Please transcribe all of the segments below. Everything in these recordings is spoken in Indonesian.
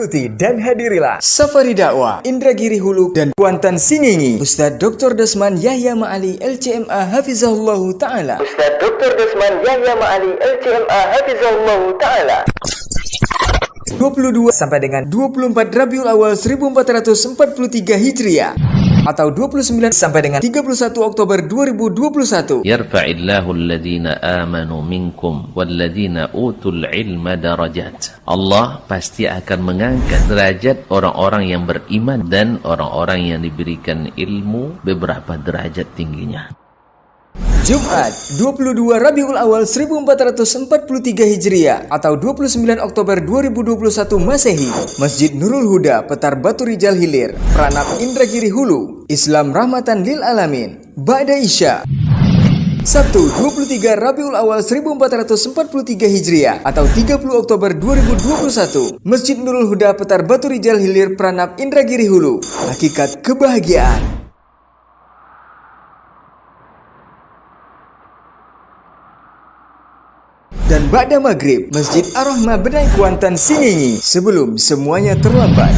Ikuti dan hadirilah Safari Dakwah Indragiri Hulu dan Kuantan Singingi. Ustadz Dr. Desman Yahya Ma'ali LCMA Hafizahullahu Ta'ala. Ustadz Dr. Desman Yahya Ma'ali LCMA Hafizahullahu Ta'ala. 22 sampai dengan 24 Rabiul Awal 1443 Hijriah atau 29 sampai dengan 31 Oktober 2021. Yarfa'illahu alladhina amanu minkum walladhina utul ilma darajat. Allah pasti akan mengangkat derajat orang-orang yang beriman dan orang-orang yang diberikan ilmu beberapa derajat tingginya. Jumat 22 Rabiul Awal 1443 Hijriah atau 29 Oktober 2021 Masehi, Masjid Nurul Huda, Petar Batu Rijal Hilir, Pranap Indragiri Hulu. Islam rahmatan lil alamin. Ba'da Isya. Sabtu 23 Rabiul Awal 1443 Hijriah atau 30 Oktober 2021, Masjid Nurul Huda, Petar Batu Rijal Hilir, Pranap Indragiri Hulu. Hakikat kebahagiaan. Dan Ba'da Maghrib, Masjid Ar-Rahmah Benai Kuantan Singingi, sebelum semuanya terlambat.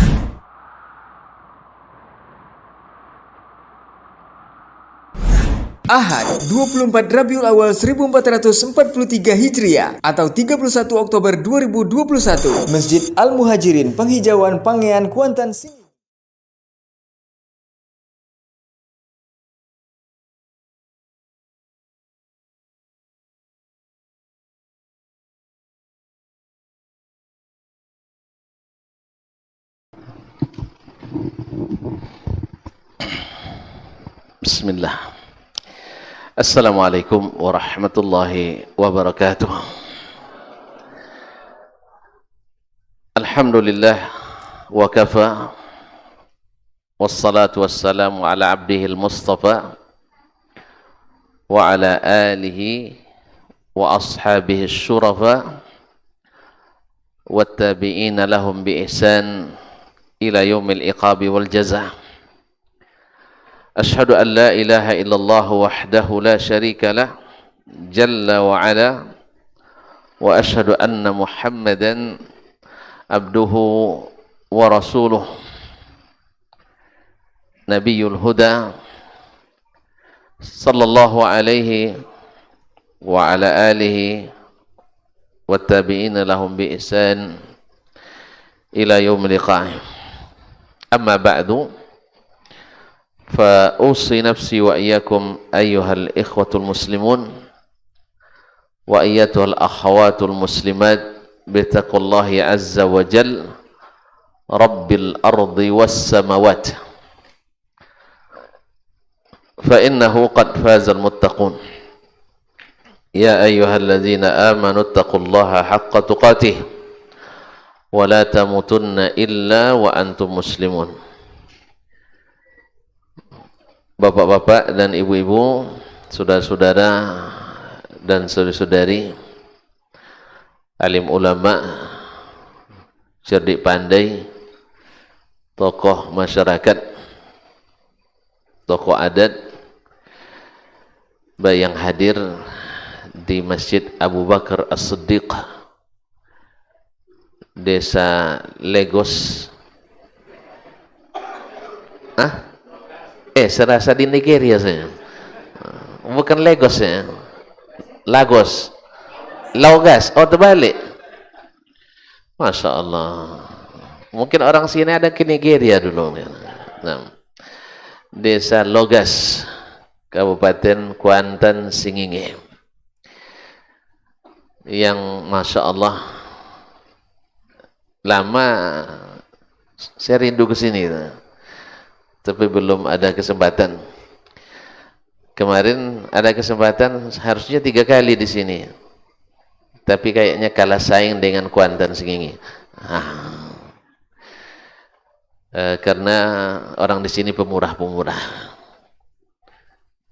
Ahad 24 Rabiul Awal 1443 Hijriah atau 31 Oktober 2021, Masjid Al-Muhajirin Penghijauan Pangean Kuantan Singingi. Bismillah. Assalamualaikum warahmatullahi wabarakatuh. Alhamdulillah wa kafa, wassalatu wassalamu ala abdihil mustafa wa ala alihi wa ashabihi syurafa wa tabi'ina lahum bi ihsan ila yaumil iqabi wal jazaa. Ashhadu an la ilaha illallah wahdahu la syarika lah jalla wa ala wa ashhadu anna Muhammadan abduhu wa rasuluh nabiyul huda sallallahu alaihi wa ala alihi wa tabi'ina lahum bi ihsan ila yaumil liqa'ih. Amma ba'du, فأوصي نفسي وإياكم أيها الإخوة المسلمون وأيتها الأخوات المسلمات بتقوى الله عز وجل رب الأرض والسماوات، فإنه قد فاز المتقون. يا أيها الذين آمنوا اتقوا الله حق تقاته ولا تموتن إلا وأنتم مسلمون. Bapak-bapak dan ibu-ibu, saudara-saudara dan saudari-saudari, alim ulama, cerdik pandai, tokoh masyarakat, tokoh adat, yang hadir di Masjid Abu Bakar As-Siddiq, Desa Lagos. Serasa di Nigeria saya. Bukan Lagos ya. Lagos. Logas. Oh, terbalik. Masya Allah. Mungkin orang sini ada ke Nigeria dulu. Nah. Desa Logas, Kabupaten Kuantan Singingi. Yang Masya Allah lama saya rindu ke sini, tapi belum ada kesempatan. Kemarin ada kesempatan, harusnya 3 kali di sini, tapi kayaknya kalah saing dengan Kuantan Singingi. Karena orang di sini pemurah-pemurah,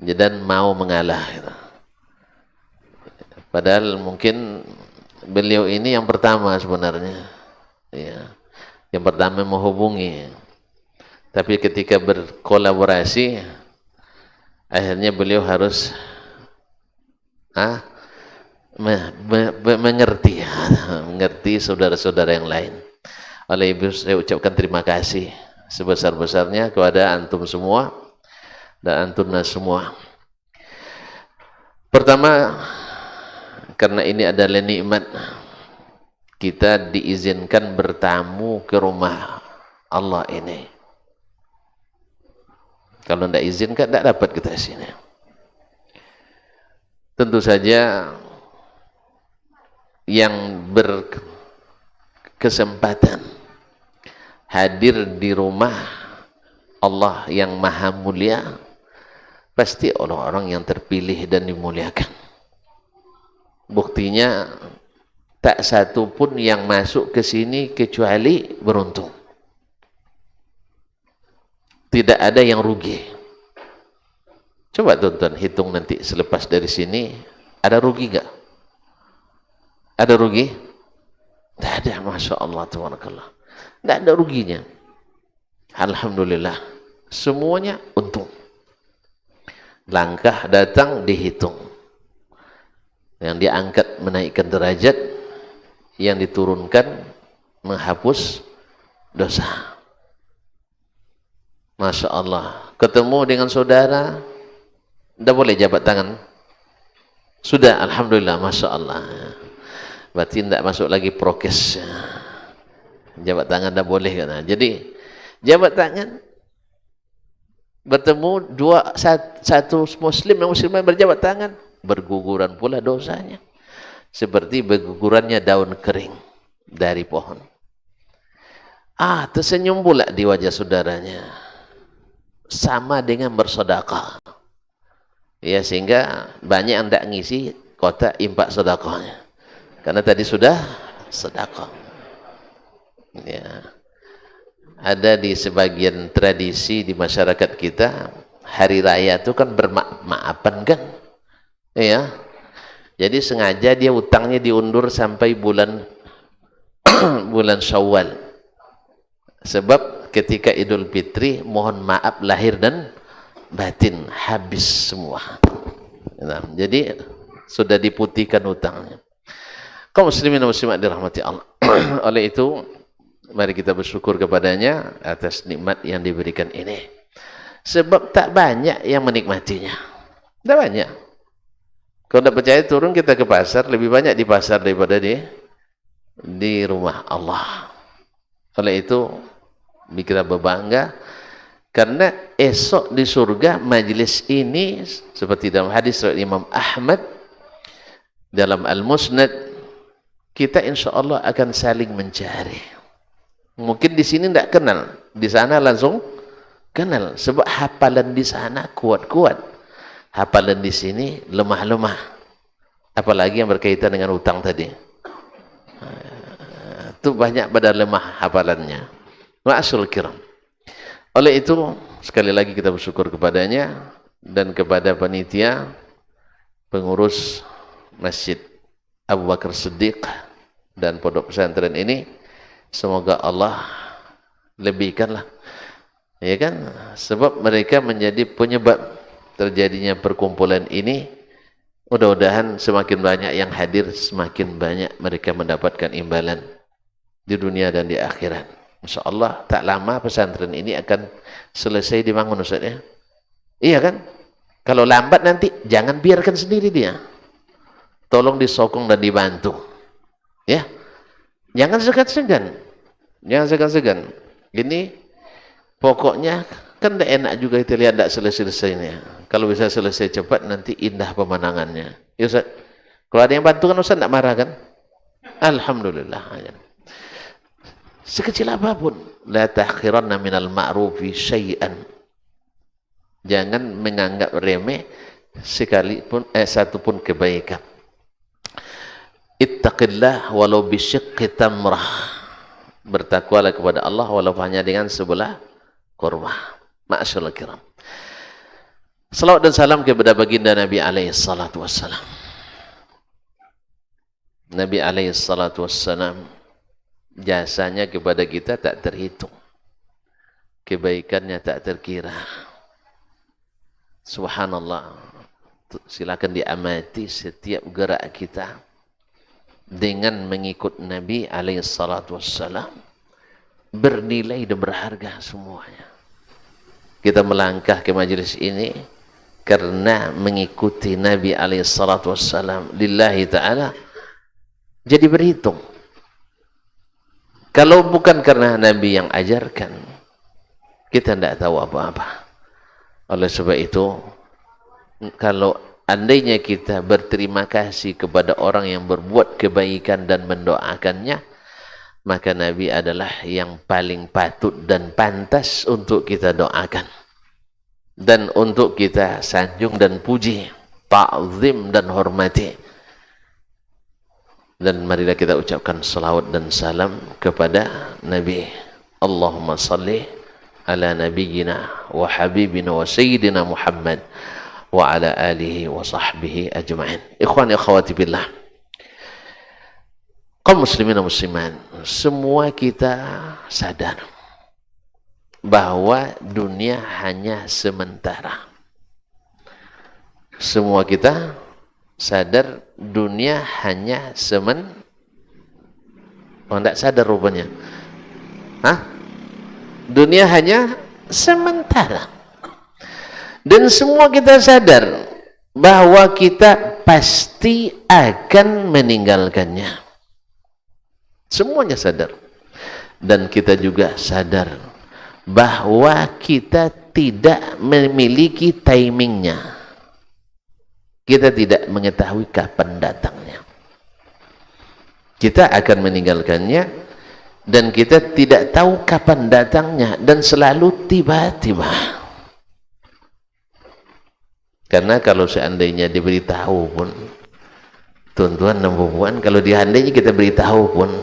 dan mau mengalah. Padahal mungkin beliau ini yang pertama sebenarnya, ya, yang pertama menghubungi. Tapi ketika berkolaborasi, akhirnya beliau harus mengerti saudara-saudara yang lain. Oleh itu saya ucapkan terima kasih sebesar-besarnya kepada antum semua dan antunna semua. Pertama, karena ini adalah nikmat, kita diizinkan bertamu ke rumah Allah ini. Kalau tidak izinkan, tidak dapat kita sini. Tentu saja yang berkesempatan hadir di rumah Allah yang maha mulia pasti orang-orang yang terpilih dan dimuliakan. Buktinya tak satu pun yang masuk ke sini kecuali beruntung. Tidak ada yang rugi. Coba tonton, hitung nanti selepas dari sini, ada rugi enggak? Ada rugi? Tidak ada, Masya Allah, tabarakallah. Tidak ada ruginya. Alhamdulillah, semuanya untung. Langkah datang dihitung. Yang diangkat menaikkan derajat, yang diturunkan menghapus dosa. Masya Allah. Ketemu dengan saudara, tidak boleh jabat tangan. Sudah, Alhamdulillah, Masya Allah. Berarti tidak masuk lagi prokes. Jabat tangan tidak boleh. Jadi, jabat tangan, bertemu satu muslim dan muslimah berjabat tangan, berguguran pula dosanya. Seperti bergugurannya daun kering dari pohon. Tersenyum pula di wajah saudaranya. Sama dengan bersedekah. Ya, sehingga banyak yang tidak ngisi kotak impak sedekahnya. Karena tadi sudah sedekah. Ya. Ada di sebagian tradisi di masyarakat kita, hari raya itu kan bermaaf-maafan kan? Ya. Jadi sengaja dia utangnya diundur sampai bulan bulan Syawal. Sebab ketika Idul Fitri, mohon maaf lahir dan batin, habis semua. Nah, jadi sudah diputihkan utangnya. Kaum muslimin dan muslimat dirahmati Allah. Oleh itu, mari kita bersyukur kepadanya atas nikmat yang diberikan ini. Sebab tak banyak yang menikmatinya. Tak banyak. Kalau tidak percaya, turun kita ke pasar, lebih banyak di pasar daripada di rumah Allah. Oleh itu, kita berbangga karena esok di surga majlis ini seperti dalam hadis riwayat Imam Ahmad dalam Al-Musnad, kita insya Allah akan saling mencari. Mungkin di sini tidak kenal, di sana langsung kenal. Sebab hafalan di sana kuat-kuat, hafalan di sini lemah-lemah. Apalagi yang berkaitan dengan utang tadi, itu banyak pada lemah hafalannya. Ma'asyul kiram. Oleh itu, sekali lagi kita bersyukur kepadanya dan kepada panitia, pengurus Masjid Abu Bakar Siddiq dan pondok pesantren ini. Semoga Allah lebihkanlah, ya kan? Sebab mereka menjadi penyebab terjadinya perkumpulan ini. Mudah-mudahan semakin banyak yang hadir, semakin banyak mereka mendapatkan imbalan di dunia dan di akhirat. Insya Allah tak lama pesantren ini akan selesai dibangun, Ustaz ya. Iya kan? Kalau lambat nanti jangan biarkan sendiri dia. Tolong disokong dan dibantu. Ya. Jangan segan-segan. Jangan segan-segan. Ini pokoknya kan tidak enak juga kita lihat tidak selesai-selesainya. Kalau bisa selesai cepat nanti indah pemandangannya. Ya Ustaz. Kalau ada yang bantu kan Ustaz tidak marah kan? Alhamdulillah. Sekecil apapun, la tahqiranna minal ma'rufi syai'an. Jangan menganggap remeh sekalipun satupun kebaikan. Ittaqillah walau bisyiqqi tamrah. Bertakwalah kepada Allah walau hanya dengan sebelah kurma. Ma'asyarul kiram. Salawat dan salam kepada baginda Nabi alaihi salatu wassalam. Nabi alaihi salatu wassalam, jasanya kepada kita tak terhitung, kebaikannya tak terkira. Subhanallah. Silakan diamati setiap gerak kita dengan mengikut Nabi alaihi salatu wassalam. bernilai dan berharga semuanya. Kita melangkah ke majelis ini karena mengikuti Nabi SAW lillahi ta'ala, jadi berhitung. Kalau bukan karena Nabi yang ajarkan, kita tidak tahu apa-apa. Oleh sebab itu, kalau andainya kita berterima kasih kepada orang yang berbuat kebaikan dan mendoakannya, maka Nabi adalah yang paling patut dan pantas untuk kita doakan dan untuk kita sanjung dan puji, ta'zim dan hormati. Dan marilah kita ucapkan salawat dan salam kepada Nabi. Allahumma salli ala nabiyyina wa habibina wa sayyidina Muhammad wa ala alihi wa sahbihi ajma'in. Ikhwan akhwati billah, kaum muslimin dan muslimat, semua kita sadar bahwa dunia hanya sementara. Semua kita sadar dunia hanya tidak sadar rupanya. Dunia hanya sementara. Dan semua kita sadar bahwa kita pasti akan meninggalkannya. Semuanya sadar. Dan kita juga sadar bahwa kita tidak memiliki timingnya. Kita tidak mengetahui kapan datangnya. Kita akan meninggalkannya dan kita tidak tahu kapan datangnya, dan selalu tiba-tiba. Karena kalau seandainya diberitahu pun, tuan-tuan dan puan, kalau diandainya kita beritahu pun,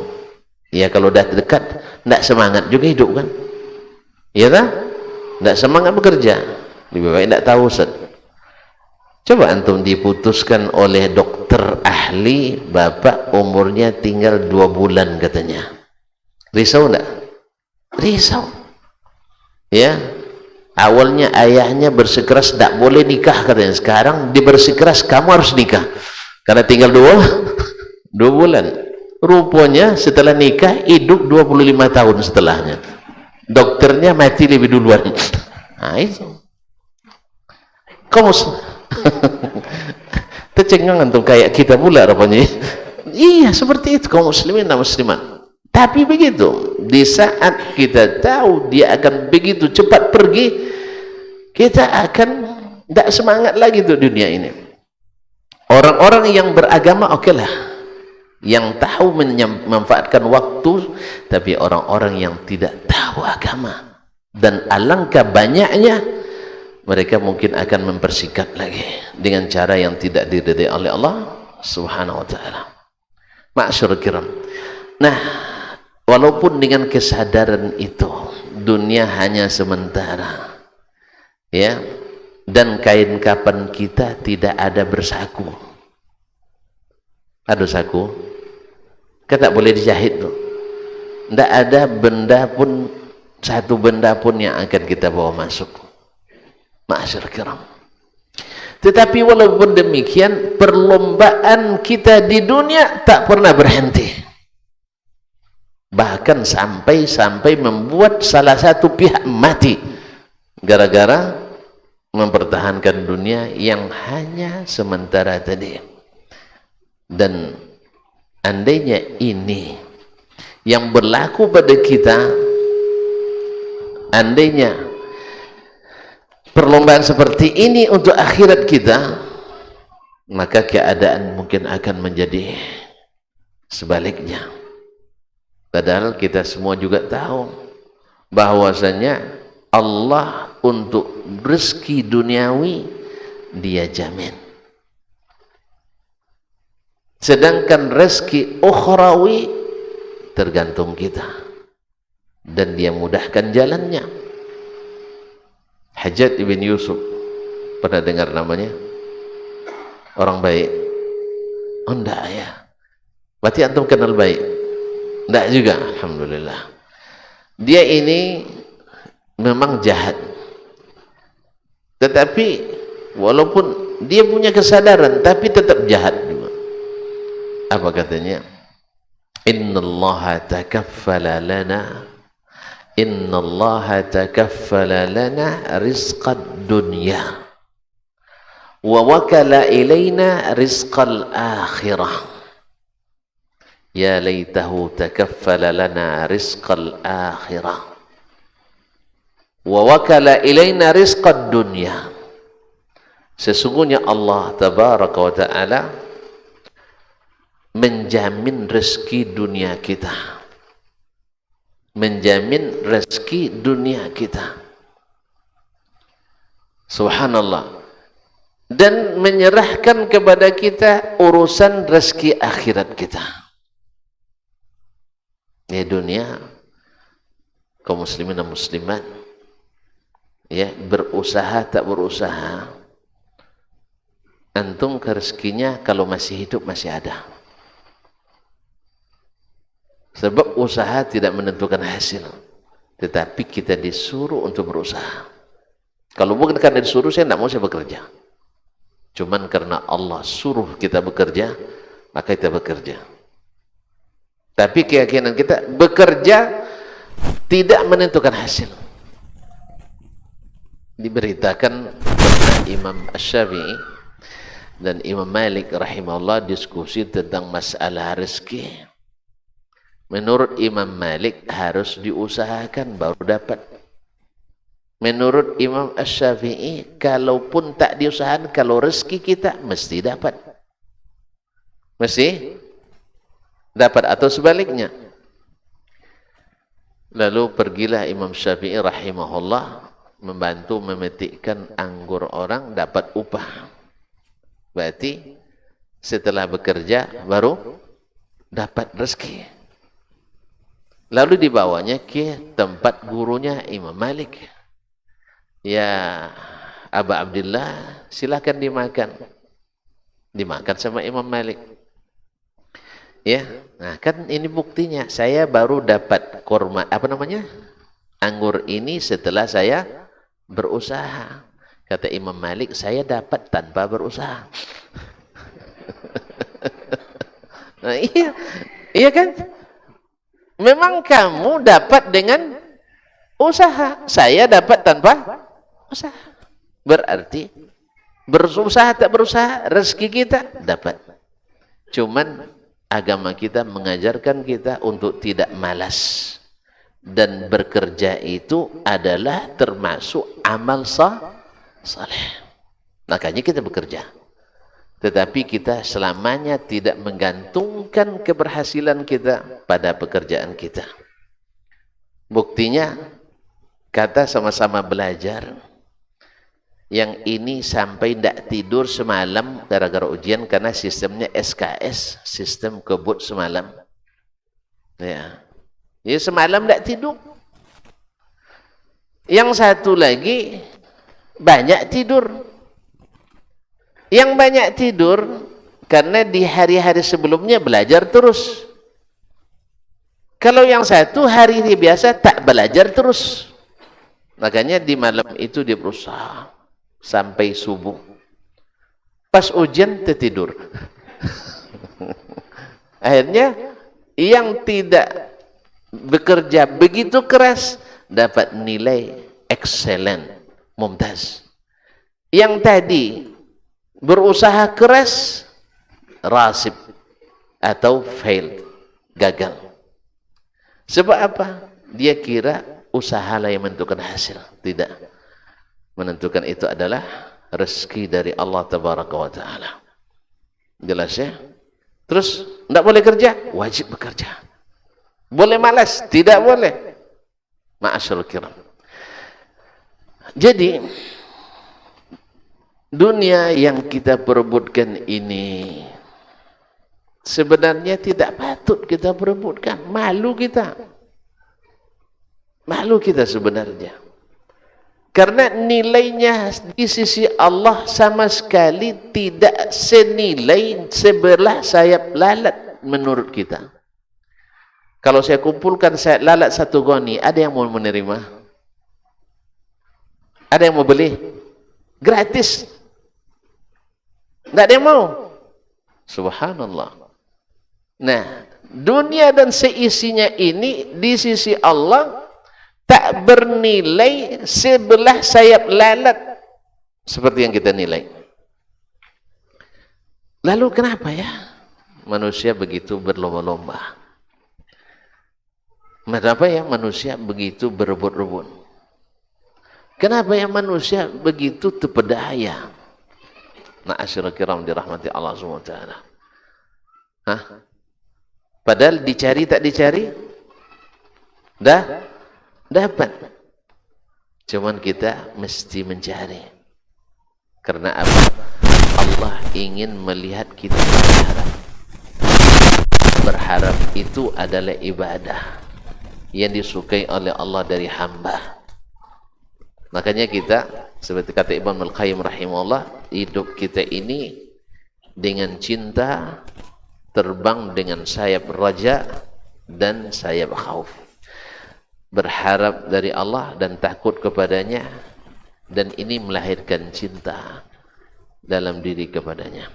ya kalau dah dekat, tidak semangat juga hidup kan? Ya tak? Tidak semangat bekerja. Lebih baik tidak tahu, Ustaz. Coba antum diputuskan oleh dokter ahli, bapak umurnya tinggal 2 bulan katanya. Risau enggak? Risau. Ya. Awalnya ayahnya bersikeras tidak boleh nikah katanya. Sekarang dibersikeras kamu harus nikah. Karena tinggal 2 bulan. Rupanya setelah nikah hidup 25 tahun setelahnya. Dokternya mati lebih duluan. Nah, itu. Kamu tercengang antum kayak kita pula rupanya. Iya, seperti itu kaum muslimin dan muslimat. Tapi begitu, di saat kita tahu dia akan begitu cepat pergi, kita akan tidak semangat lagi untuk dunia ini. Orang-orang yang beragama okelah, yang tahu memanfaatkan waktu, tapi orang-orang yang tidak tahu agama dan alangkah banyaknya, mereka mungkin akan mempersikat lagi dengan cara yang tidak diridai oleh Allah Subhanahu wa taala. Ma'syarul kiram. Nah, walaupun dengan kesadaran itu dunia hanya sementara, ya, dan kain kapan kita tidak ada bersaku. Ada saku, kan tak boleh dijahit tuh. Tidak ada benda pun, satu benda pun yang akan kita bawa masuk. Ma'asyar kiram. Tetapi walaupun demikian, perlombaan kita di dunia tak pernah berhenti. Bahkan sampai membuat salah satu pihak mati gara-gara mempertahankan dunia yang hanya sementara tadi. Dan andainya ini yang berlaku pada kita, andainya perlombaan seperti ini untuk akhirat kita, maka keadaan mungkin akan menjadi sebaliknya. Padahal kita semua juga tahu bahwasanya Allah untuk rezeki duniawi dia jamin, sedangkan rezeki ukhrawi tergantung kita, dan dia mudahkan jalannya. Hajjaj ibn Yusuf, pernah dengar namanya? Orang baik? Oh enggak ya. Berarti antum kenal baik? Enggak juga, alhamdulillah. Dia ini memang jahat, tetapi walaupun dia punya kesadaran, tapi tetap jahat juga. Apa katanya? Innallaha takaffala lana innallaha takaffala lana rizqad dunya wa wakala ilaina rizqal akhirah. Ya laitahu takaffala lana rizqal akhirah wa wakala ilaina rizqad dunya. Sesungguhnya Allah tabaraka wa ta'ala menjamin rezeki dunia kita, menjamin rezeki dunia kita. Subhanallah. Dan menyerahkan kepada kita urusan rezeki akhirat kita. Ya, dunia kaum muslimin dan muslimat, ya, berusaha tak berusaha, antum ke rezekinya kalau masih hidup masih ada. Sebab usaha tidak menentukan hasil, tetapi kita disuruh untuk berusaha. Kalau bukan karena disuruh, saya tidak mau saya bekerja. Cuman karena Allah suruh kita bekerja, maka kita bekerja. Tapi keyakinan kita, bekerja tidak menentukan hasil. Diberitakan pernah Imam Asy-Syafi'i dan Imam Malik rahimahullah diskusi tentang masalah rezeki. Menurut Imam Malik harus diusahakan baru dapat. Menurut Imam Asy-Syafi'i, kalaupun tak diusahakan, kalau rezeki kita mesti dapat. Mesti dapat, atau sebaliknya. Lalu pergilah Imam Syafi'i rahimahullah membantu memetikkan anggur orang, dapat upah. Berarti setelah bekerja baru dapat rezeki. Lalu dibawanya ke tempat gurunya Imam Malik. Ya Aba Abdillah, silakan dimakan. Dimakan sama Imam Malik. Ya, nah kan ini buktinya. Saya baru dapat kurma, apa namanya? Anggur ini setelah saya berusaha. Kata Imam Malik, saya dapat tanpa berusaha. Nah, iya kan? Memang kamu dapat dengan usaha, saya dapat tanpa usaha. Berarti berusaha tak berusaha, rezeki kita dapat. Cuman agama kita mengajarkan kita untuk tidak malas, dan bekerja itu adalah termasuk amal saleh. Makanya kita bekerja. Tetapi kita selamanya tidak menggantungkan keberhasilan kita pada pekerjaan kita. Buktinya, kata sama-sama belajar, yang ini sampai tidak tidur semalam gara-gara ujian karena sistemnya SKS, sistem kebut semalam. Ya, ya semalam tidak tidur. Yang satu lagi banyak tidur. Yang banyak tidur karena di hari-hari sebelumnya belajar terus. Kalau yang satu hari ini biasa tak belajar terus. Makanya di malam itu dia berusaha sampai subuh. Pas ujian tertidur. Akhirnya yang tidak bekerja begitu keras dapat nilai excellent, mumtaz. Yang tadi berusaha keras, rasib atau fail, gagal. Sebab apa? Dia kira usahalah yang menentukan hasil. Tidak. Menentukan itu adalah rezeki dari Allah tabaraka wa ta'ala. Jelas ya? Terus, tidak boleh kerja? Wajib bekerja. Boleh malas? Tidak boleh. Ma'asyarul kiram. Jadi, dunia yang kita perebutkan ini sebenarnya tidak patut kita perebutkan. Malu kita. Malu kita sebenarnya. Karena nilainya di sisi Allah sama sekali tidak senilai sebelah sayap lalat menurut kita. Kalau saya kumpulkan sayap lalat satu goni, ada yang mau menerima? Ada yang mau beli? Gratis. Tidak ada yang mau. Subhanallah. Nah, dunia dan seisinya ini di sisi Allah bernilai sebelah sayap lalat seperti yang kita nilai. Lalu kenapa ya manusia begitu berlomba-lomba? Kenapa ya manusia begitu berebut-rebut? Kenapa ya manusia begitu terpedaya? Ma'asyiral kiram dirahmati Allah Subhanahu wa taala. Hah? Padahal dicari tak dicari dapat. Cuman kita mesti mencari. Karena apa? Allah ingin melihat kita berharap. Berharap itu adalah ibadah yang disukai oleh Allah dari hamba. Makanya kita, seperti kata Ibn Al-Qayyim rahimahullah, hidup kita ini dengan cinta, terbang dengan sayap raja dan sayap khauf. Berharap dari Allah dan takut kepadanya, dan ini melahirkan cinta dalam diri kepadanya.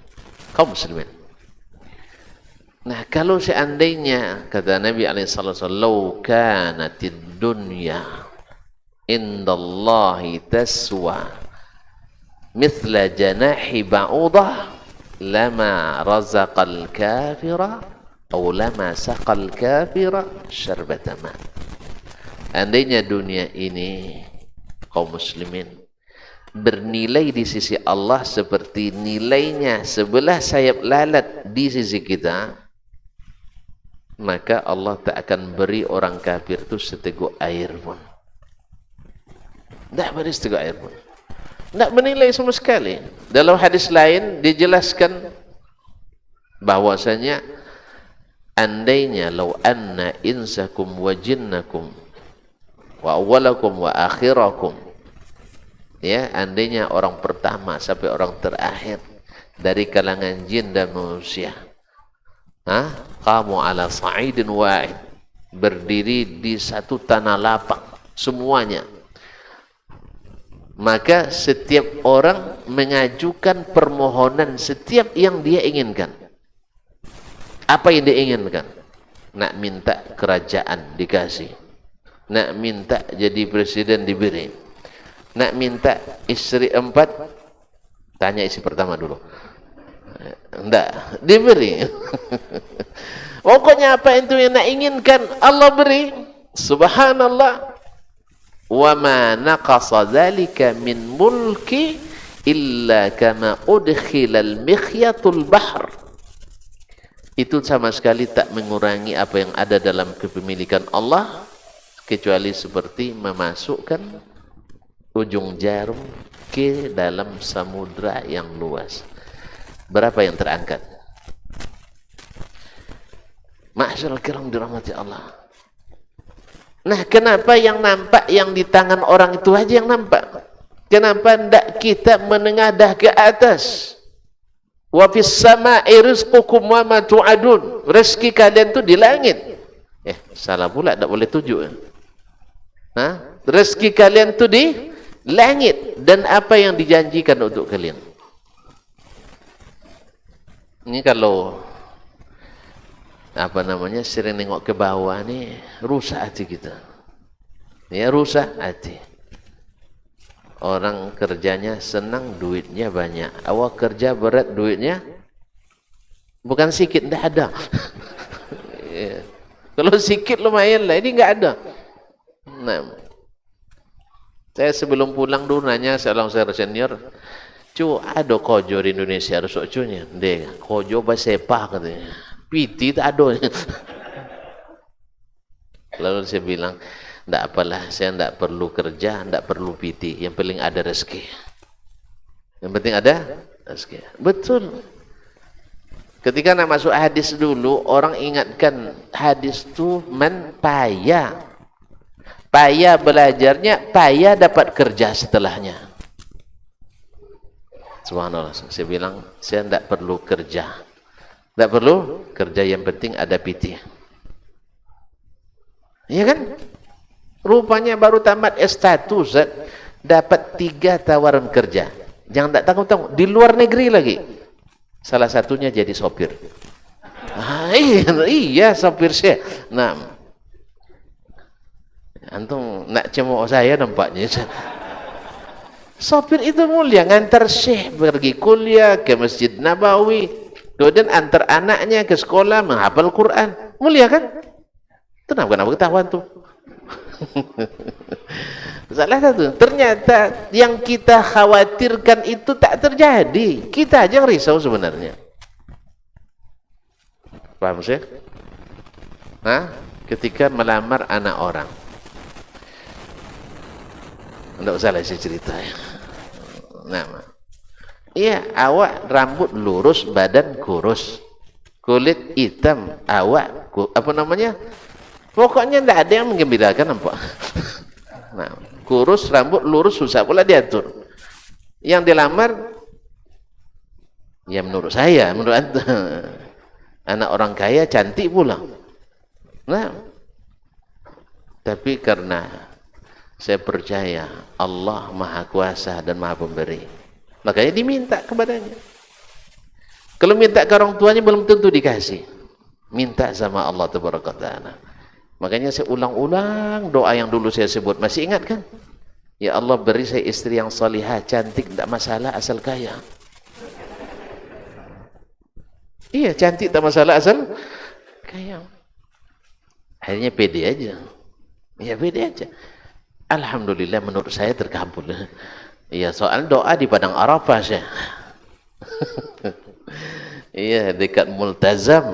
Kaum muslimin. Nah, kalau seandainya kata Nabi SAW, "Lau kanatid dunya indallahi taswa mithla janahi ba'udah lama razaqal kafira atau lama saqal kafira syarbata ma." Andainya dunia ini, kaum muslimin, bernilai di sisi Allah seperti nilainya sebelah sayap lalat di sisi kita, maka Allah tak akan beri orang kafir itu seteguk air pun. Tak beri seteguk air pun. Tak bernilai sama sekali. Dalam hadis lain dijelaskan bahwasanya andainya law anna insakum wa jinnakum wa awwalakum wa akhirakum, ya, andainya orang pertama sampai orang terakhir dari kalangan jin dan manusia, qamu ala sa'idin wahid, berdiri di satu tanah lapang semuanya, maka setiap orang mengajukan permohonan setiap yang dia inginkan. Apa yang dia inginkan? Nak minta kerajaan dikasih, nak minta jadi presiden diberi, nak minta istri 4, tanya istri pertama dulu, enggak diberi. Pokoknya apa itu yang nak inginkan Allah beri. Subhanallah. Wa ma naqasa dzalika min mulki illa kama udkhila al-mikhyatul bahr. Itu sama sekali tak mengurangi apa yang ada dalam kepemilikan Allah, kecuali seperti memasukkan ujung jarum ke dalam samudra yang luas. Berapa yang terangkat? Ma'asyiral kiram dirahmati Allah. Nah, kenapa yang nampak yang di tangan orang itu aja yang nampak? Kenapa tidak kita menengadah ke atas? Wa fis sama'i rizqukum wa ma tu'adun. Rezeki kalian itu di langit. Salah pula, tak boleh tuju. Rezeki kalian itu di langit, dan apa yang dijanjikan untuk kalian. Ini kalau sering nengok ke bawah nih, rusak hati kita. Ya, rusak hati. Orang kerjanya senang, duitnya banyak. Awak kerja berat, duitnya bukan sedikit, tidak ada. Ya. Kalau sedikit lumayan lah, ini enggak ada. Nah, saya sebelum pulang dulu nanya seorang senior, "Cu, ada kojo di Indonesia rusuk cunya?" Deh, kojo bahasa sepah katanya. Piti tak ada. Lalu saya bilang, "Tidak apalah, saya tidak perlu kerja, tidak perlu piti. Yang penting ada rezeki." Yang penting ada rezeki. Betul. Ketika nak masuk hadis dulu, orang ingatkan hadis itu payah. Payah belajarnya, payah dapat kerja setelahnya. Subhanallah. Saya bilang, saya tidak perlu kerja. Tak perlu kerja, yang penting ada PT. Iya kan? Rupanya baru tamat S1, dapat 3 tawaran kerja. Jangan tak tanggung-tanggung, di luar negeri lagi. Salah satunya jadi sopir. Iya, sopir saya. Nah, Antum nak cemooh saya nampaknya. Sopir itu mulia, ngantar syekh pergi kuliah ke Masjid Nabawi, kemudian antar anaknya ke sekolah menghafal Quran. Mulia kan? Itu kenapa ketahuan tuh? Salah satu. Ternyata yang kita khawatirkan itu tak terjadi. Kita aja yang risau sebenarnya. Paham sih? Ketika melamar anak orang. Tidak usah lah saya cerita ya. Iya, awak rambut lurus, badan kurus, kulit hitam, awak pokoknya tidak ada yang menggembirakan nampak. Kurus, rambut lurus, susah pula diatur. Yang dilamar, ya menurut saya, menurut anda, anak orang kaya cantik pula. Tapi karena saya percaya Allah Maha Kuasa dan Maha Pemberi, makanya diminta kepadanya. Kalau minta ke orang tuanya belum tentu dikasih. Minta sama Allah Tabaraka Ta'ala. Makanya saya ulang-ulang doa yang dulu saya sebut. Masih ingat kan? Ya Allah, beri saya istri yang salihah, cantik, tidak masalah, asal kaya. Iya, cantik tak masalah, asal kaya. Akhirnya pede aja. Ya pede aja. Alhamdulillah menurut saya terkabul. Iya, soal doa di padang Arafah saya. Iya, dekat Multazam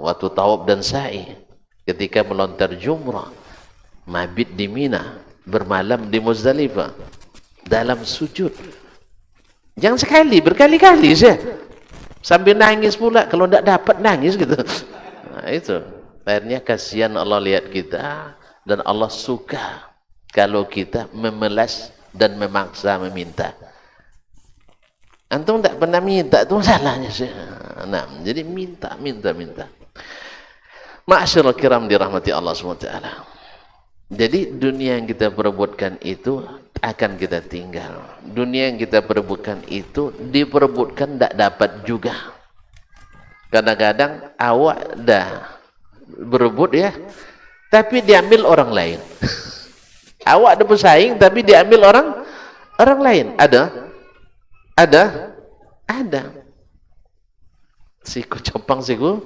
waktu tawaf dan sa'i, ketika melontar jumrah, mabit di Mina, bermalam di Muzdalifah, dalam sujud. Jangan sekali, berkali-kali saya. Sambil nangis pula, kalau tidak dapat nangis gitu. Nah, itu. Akhirnya kasihan Allah lihat kita, dan Allah suka kalau kita memelas dan memaksa meminta. Antum tak pernah minta, itu salahnya sih. Jadi minta. Ma'asyiral kiram dirahmati Allah SWT. Jadi dunia yang kita perebutkan itu akan kita tinggal. Dunia yang kita perebutkan itu diperebutkan tidak dapat juga. Kadang-kadang awak dah berebut ya, tapi diambil orang lain. Awak ada bersaing tapi diambil orang lain. Ada. Siku copang siku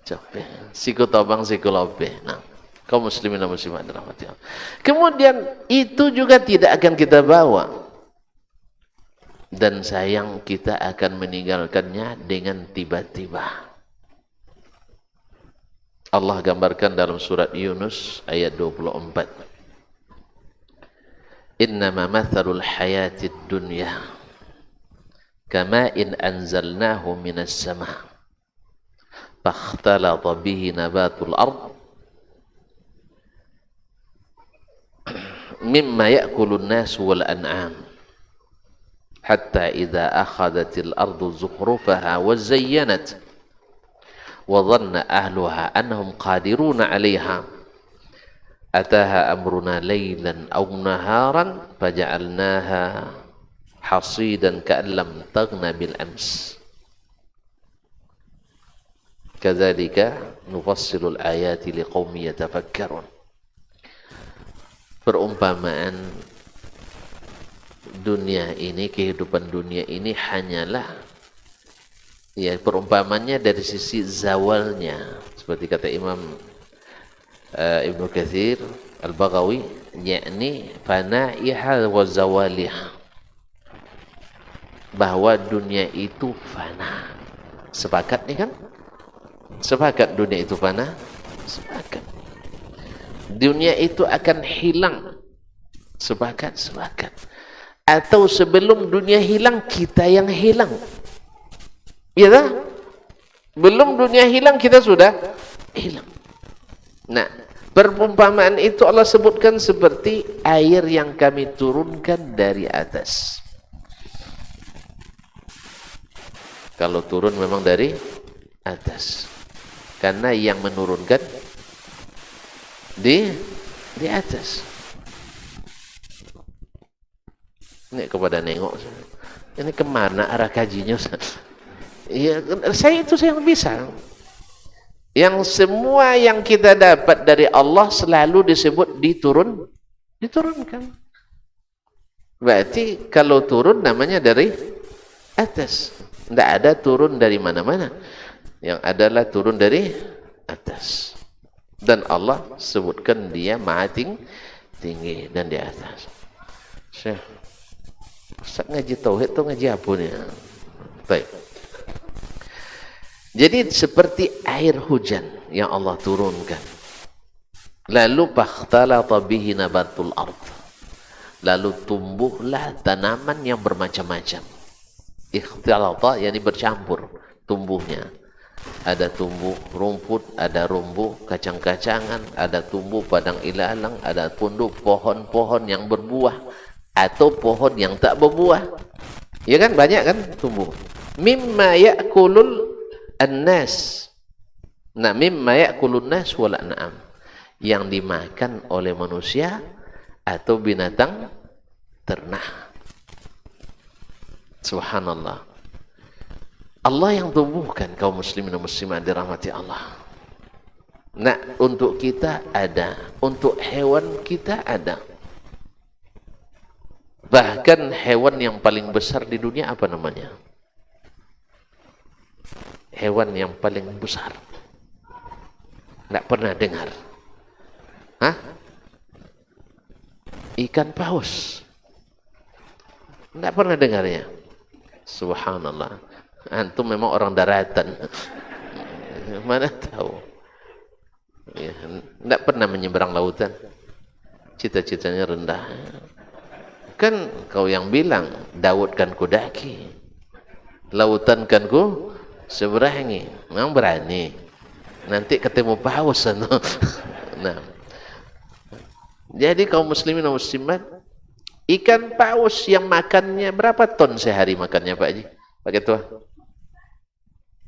cope, siku tobang siku lope. Nah, kaum muslimin dan muslimat dirahmati Allah. Kemudian itu juga tidak akan kita bawa. Dan sayang kita akan meninggalkannya dengan tiba-tiba. Allah gambarkan dalam surat Yunus ayat 24. Innama mathalul hayatid dunya kama'in anzalnahu minas sama' fakhtalata bihi nabatul ard mimma ya'kulun nasu wal an'am hatta idza akhadatil ardu zukhrufaha wa zayyanat wa dhanna ahluha annahum qadiruna 'alayha ataha amruna laylan aw naharan faja'alnaha hasidan ka'an lam taghna bil ams kadzalika nufassilul ayati liqaumin yatafakkarun. Perumpamaan dunia ini, kehidupan dunia ini hanyalah ya perumpamannya dari sisi zawalnya, seperti kata Imam Ibnu Katsir Al-Baghawi, yakni fana'iha wa zawaliha, bahwa dunia itu fana. Sepakat nih kan? Sepakat dunia itu fana? Sepakat. Dunia itu akan hilang. Sepakat? Sepakat. Atau sebelum dunia hilang, kita yang hilang. Iya tak? Belum dunia hilang, kita sudah hilang. Nah, perumpamaan itu Allah sebutkan seperti air yang kami turunkan dari atas. Kalau turun memang dari atas, karena yang menurunkan di atas. Ini kepada nengok, ini kemana arah kajinya? Iya, saya yang bisa. Yang semua yang kita dapat dari Allah selalu disebut diturunkan. Berarti kalau turun namanya dari atas. Tidak ada turun dari mana-mana. Yang adalah turun dari atas. Dan Allah sebutkan dia maha tinggi dan di atas. Syekh, Ustaz ngaji tauhid itu ngaji apa nih? Baik. Jadi seperti air hujan yang Allah turunkan. Lalu fakhtalata bihi nabatul ard. Lalu tumbuhlah tanaman yang bermacam-macam. Ikhtilata yakni bercampur tumbuhnya. Ada tumbuh rumput, ada tumbuh kacang-kacangan, ada tumbuh padang ilalang, ada tumbuh pohon-pohon yang berbuah atau pohon yang tak berbuah. Ya kan, banyak kan tumbuh. Mimma ya'kulul an-nas. Nah, mimma ya'kulun nas wal an'am. Yang dimakan oleh manusia atau binatang ternak. Subhanallah. Allah yang tumbuhkan kaum muslimin dan muslimat dirahmati Allah. Nah, untuk kita ada, untuk hewan kita ada. Bahkan hewan yang paling besar di dunia apa namanya? Hewan yang paling besar. Tidak pernah dengar. Hah? Ikan paus. Tidak pernah dengarnya. Subhanallah. Antum memang orang daratan. Mana tahu. Ya, tidak pernah menyeberang lautan. Cita-citanya rendah. Kan kau yang bilang, Daud kan ku daki, lautan kan ku seberangi. Memang berani. Nanti ketemu paus. Nah, jadi kaum muslimin dan muslimat, ikan paus yang makannya berapa ton sehari makannya Pak Haji? Pak Ketua?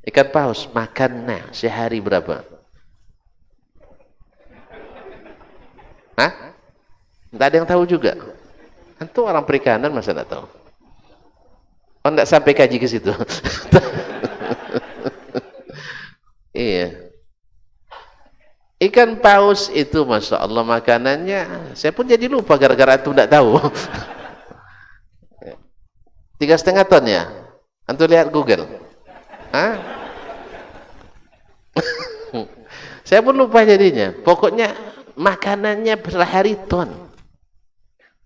Ikan paus makannya sehari berapa? Hah? Tidak ada yang tahu juga. Antum orang perikanan masa tidak tahu? Oh, tidak sampai kaji ke situ. Iya. Ikan paus itu Masya Allah makanannya, saya pun jadi lupa gara-gara antum tidak tahu. 3,5 ton ya? Antum lihat Google. Hah? Saya pun lupa jadinya. Pokoknya makanannya berhari ton.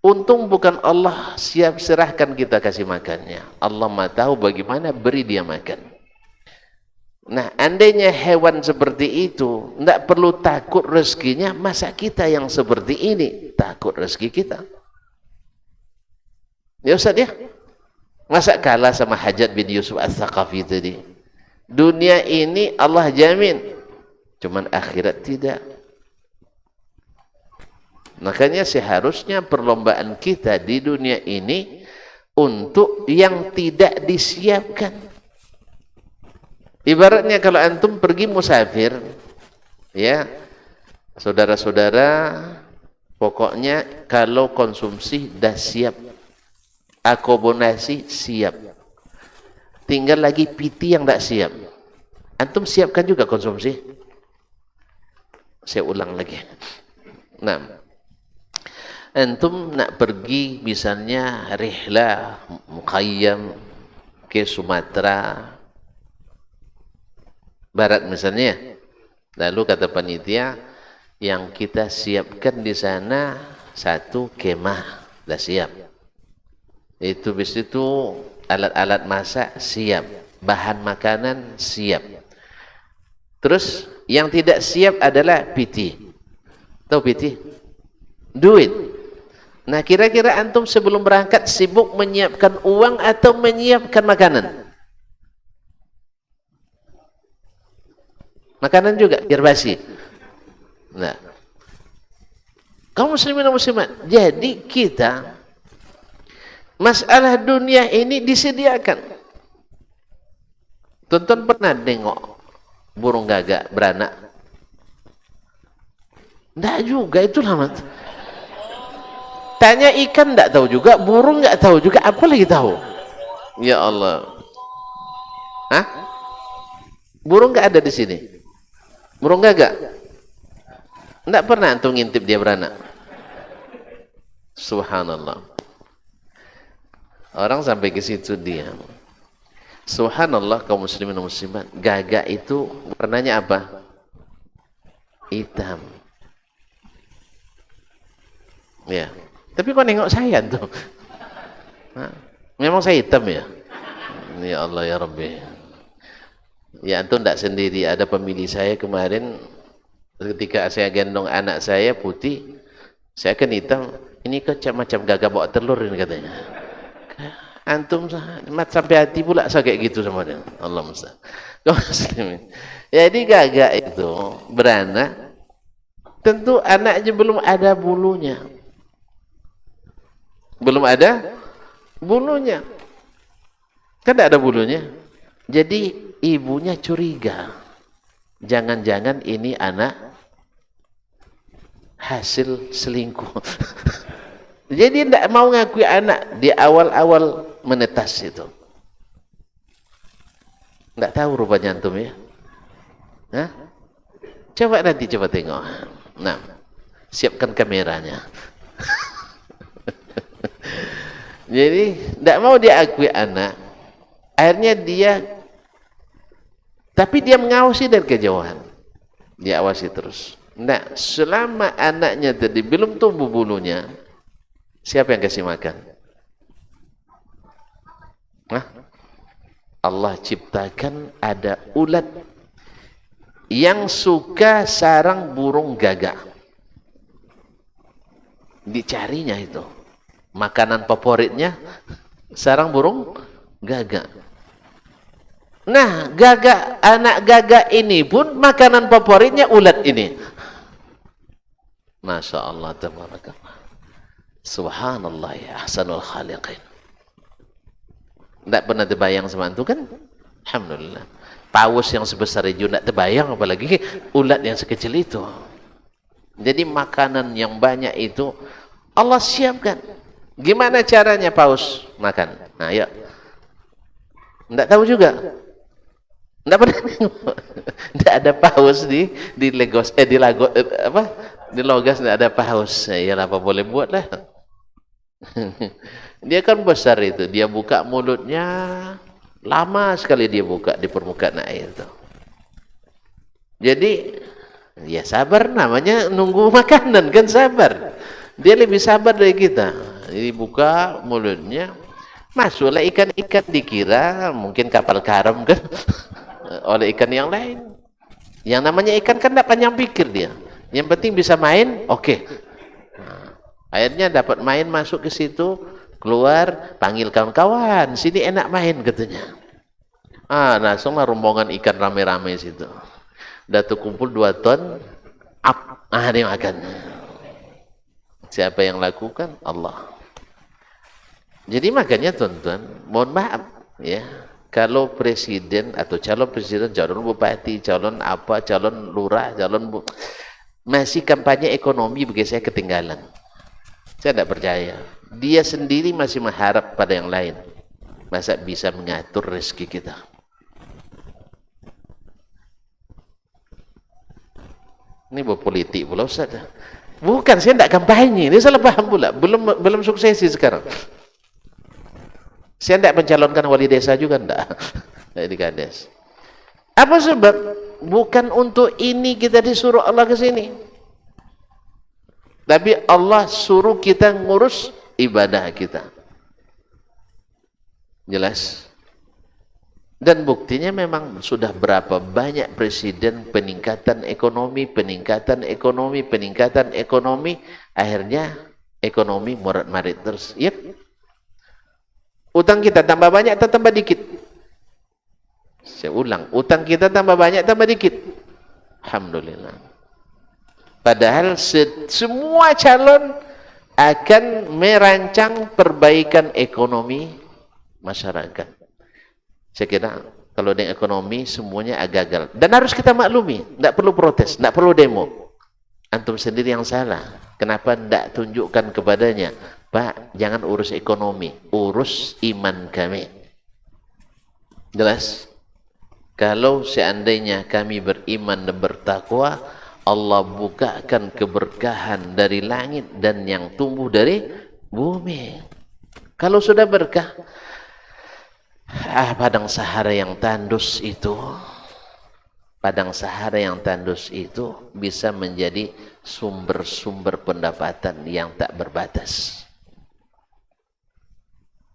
Untung bukan Allah siap serahkan kita kasih makannya. Allah mah tahu bagaimana beri dia makan. Nah, andainya hewan seperti itu tidak perlu takut rezekinya, masa kita yang seperti ini takut rezeki kita? Ya Ustaz ya? Masa kalah sama Hajjaj bin Yusuf Ats-Tsaqafi tadi? Dunia ini Allah jamin, cuman akhirat tidak. Makanya seharusnya perlombaan kita di dunia ini untuk yang tidak disiapkan. Ibaratnya kalau antum pergi musafir, ya, saudara-saudara, pokoknya kalau konsumsi dah siap, akomodasi siap, tinggal lagi PT yang tidak siap. Antum siapkan juga konsumsi. Saya ulang lagi. Nah, antum nak pergi misalnya rihlah muqayyam ke Sumatera Barat misalnya, lalu kata panitia yang kita siapkan di sana satu kemah dah siap, itu bis itu alat-alat masak siap, bahan makanan siap. Terus yang tidak siap adalah PT. Tahu PT? Duit. Nah, kira-kira antum sebelum berangkat sibuk menyiapkan uang atau menyiapkan makanan? Makanan juga, biar basi. Nah, kaum muslimin dan muslimat, jadi kita masalah dunia ini disediakan. Tonton pernah nengok burung gagak beranak? Tidak juga, itulah mat. Tanya ikan tidak tahu juga, burung nggak tahu juga, apa lagi tahu? Ya Allah. Hah? Burung nggak ada di sini. Burung gagak? Enggak pernah antum ngintip dia beranak? Subhanallah. Orang sampai ke situ dia. Subhanallah kaum muslimin dan muslimat. Gagak itu warnanya apa? Hitam. Ya. Tapi kok nengok saya tuh? Hah? Memang saya hitam ya? Ya Allah ya Rabbi. Ya antum tidak sendiri. Ada pemilih saya kemarin ketika saya gendong anak saya putih, saya kan hitam. Ini kok macam gagak bawa telur ini katanya. Antum sampai hati pula saya kayak gitu sama dia. Allah musta'an. Kaum muslimin. Jadi gagak itu beranak, tentu anaknya belum ada bulunya. Belum ada bulunya. Kan tidak ada bulunya. Jadi ibunya curiga. Jangan-jangan ini anak hasil selingkuh. Jadi tidak mau ngakui anak di awal-awal menetas itu. Tidak tahu rupanya antum ya. Hah? Coba nanti coba tengok. Nah, siapkan kameranya. Jadi tidak mau diakui anak. Akhirnya dia, tapi dia mengawasi dari kejauhan. Dia awasi terus. Nah, selama anaknya tadi belum tumbuh bulunya, siapa yang kasih makan? Hah? Allah ciptakan ada ulat yang suka sarang burung gagak. Dicarinya itu. Makanan favoritnya sarang burung gagak. Nah, anak gagak ini pun makanan favoritnya ulat ini. Masya Allah, tabarakallah. Subhanallah ya ahsanul khaliqin. Tidak pernah terbayang sama itu kan? Alhamdulillah. Paus yang sebesar itu tidak terbayang, apalagi ulat yang sekecil itu. Jadi makanan yang banyak itu Allah siapkan. Gimana caranya paus makan? Nah, ya. Tidak tahu juga. Tidak pernah. Tidak ada paus di Lagos, di Logas tidak ada paus. Ya apa boleh buat lah. Dia kan besar itu. Dia buka mulutnya lama sekali dia buka di permukaan air itu. Jadi ya sabar, namanya nunggu makanan kan, sabar. Dia lebih sabar dari kita. Jadi buka mulutnya, masuklah ikan-ikan, dikira mungkin kapal karam kan oleh ikan yang lain. Yang namanya ikan kan tidak panjang pikir dia. Yang penting bisa main, oke. Nah, akhirnya dapat main, masuk ke situ, keluar, panggil kawan-kawan, sini enak main katanya. Langsunglah rombongan ikan rame-rame situ. Udah terkumpul 2 ton, dia makan. Siapa yang lakukan? Allah. Jadi makanya tuan-tuan, mohon maaf ya, kalau presiden atau calon presiden, calon bupati, calon apa, calon lurah, masih kampanye ekonomi, bagi saya ketinggalan. Saya tidak percaya. Dia sendiri masih mengharap pada yang lain. Masa bisa mengatur rezeki kita? Ini berpolitik pula Ustaz. Bukan, saya tidak kampanye. Ini salah paham pula. Belum suksesi sekarang. Saya tidak mencalonkan wali desa juga, tidak. Di Kades. Apa sebab? Bukan untuk ini kita disuruh Allah ke sini. Tapi Allah suruh kita ngurus ibadah kita. Jelas? Dan buktinya memang sudah berapa banyak presiden peningkatan ekonomi, akhirnya ekonomi morat-marit terus. Yep. Utang kita tambah banyak atau tambah dikit? Saya ulang, utang kita tambah banyak tambah dikit? Alhamdulillah. Padahal semua calon akan merancang perbaikan ekonomi masyarakat. Saya kira kalau dengan ekonomi semuanya gagal. Dan harus kita maklumi, tidak perlu protes, tidak perlu demo. Antum sendiri yang salah. Kenapa tidak tunjukkan kepadanya? Pak, jangan urus ekonomi, urus iman kami. Jelas? Kalau seandainya kami beriman dan bertakwa, Allah bukakan keberkahan dari langit dan yang tumbuh dari bumi. Kalau sudah berkah, padang sahara yang tandus itu, bisa menjadi sumber-sumber pendapatan yang tak berbatas.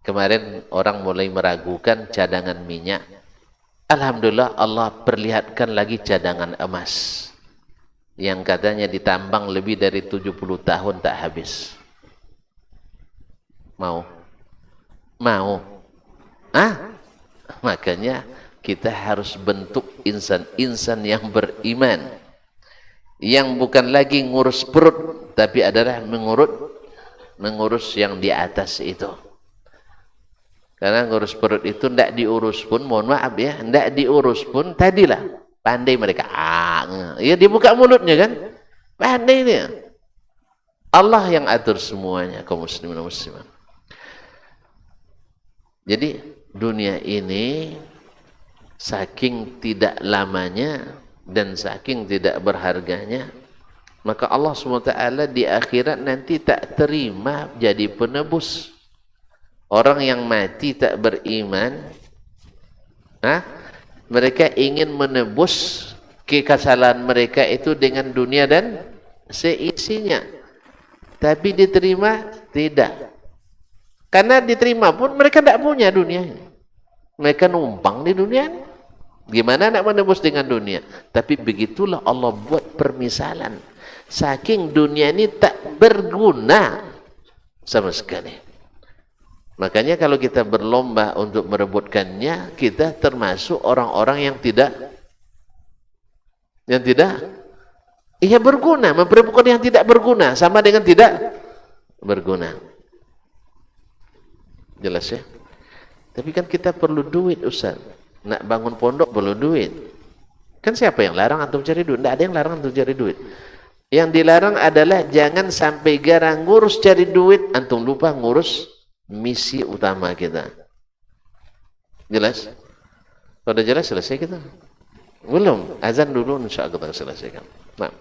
Kemarin orang mulai meragukan cadangan minyak. Alhamdulillah Allah perlihatkan lagi cadangan emas yang katanya ditambang lebih dari 70 tahun tak habis. Mau? Makanya kita harus bentuk insan-insan yang beriman, yang bukan lagi ngurus perut, tapi adalah mengurus yang di atas itu. Karena ngurus perut itu tidak diurus pun, mohon maaf ya, tidak diurus pun, tadilah pandai mereka. Ya dibuka mulutnya kan, pandai dia. Allah yang atur semuanya, kaum muslimin dan muslimat. Jadi dunia ini saking tidak lamanya dan saking tidak berharganya, maka Allah SWT di akhirat nanti tak terima jadi penebus. Orang yang mati tak beriman, mereka ingin menebus kesalahan mereka itu dengan dunia dan seisinya. Tapi diterima? Tidak. Karena diterima pun mereka tidak punya dunia. Mereka numpang di dunia. Gimana nak menebus dengan dunia? Tapi begitulah Allah buat permisalan. Saking dunia ini tak berguna sama sekali. Makanya kalau kita berlomba untuk merebutkannya, kita termasuk orang-orang yang tidak berguna. Memperebutkan yang tidak berguna sama dengan tidak berguna. Jelas ya? Tapi kan kita perlu duit, Ustaz. Nak bangun pondok perlu duit. Kan siapa yang larang antum cari duit? Tidak ada yang larang antum cari duit. Yang dilarang adalah jangan sampai gara ngurus cari duit, antum lupa ngurus misi utama kita. Jelas? Kalau sudah jelas selesai kita? Belum? Azan dulu insya Allah kita selesaikan. Nah.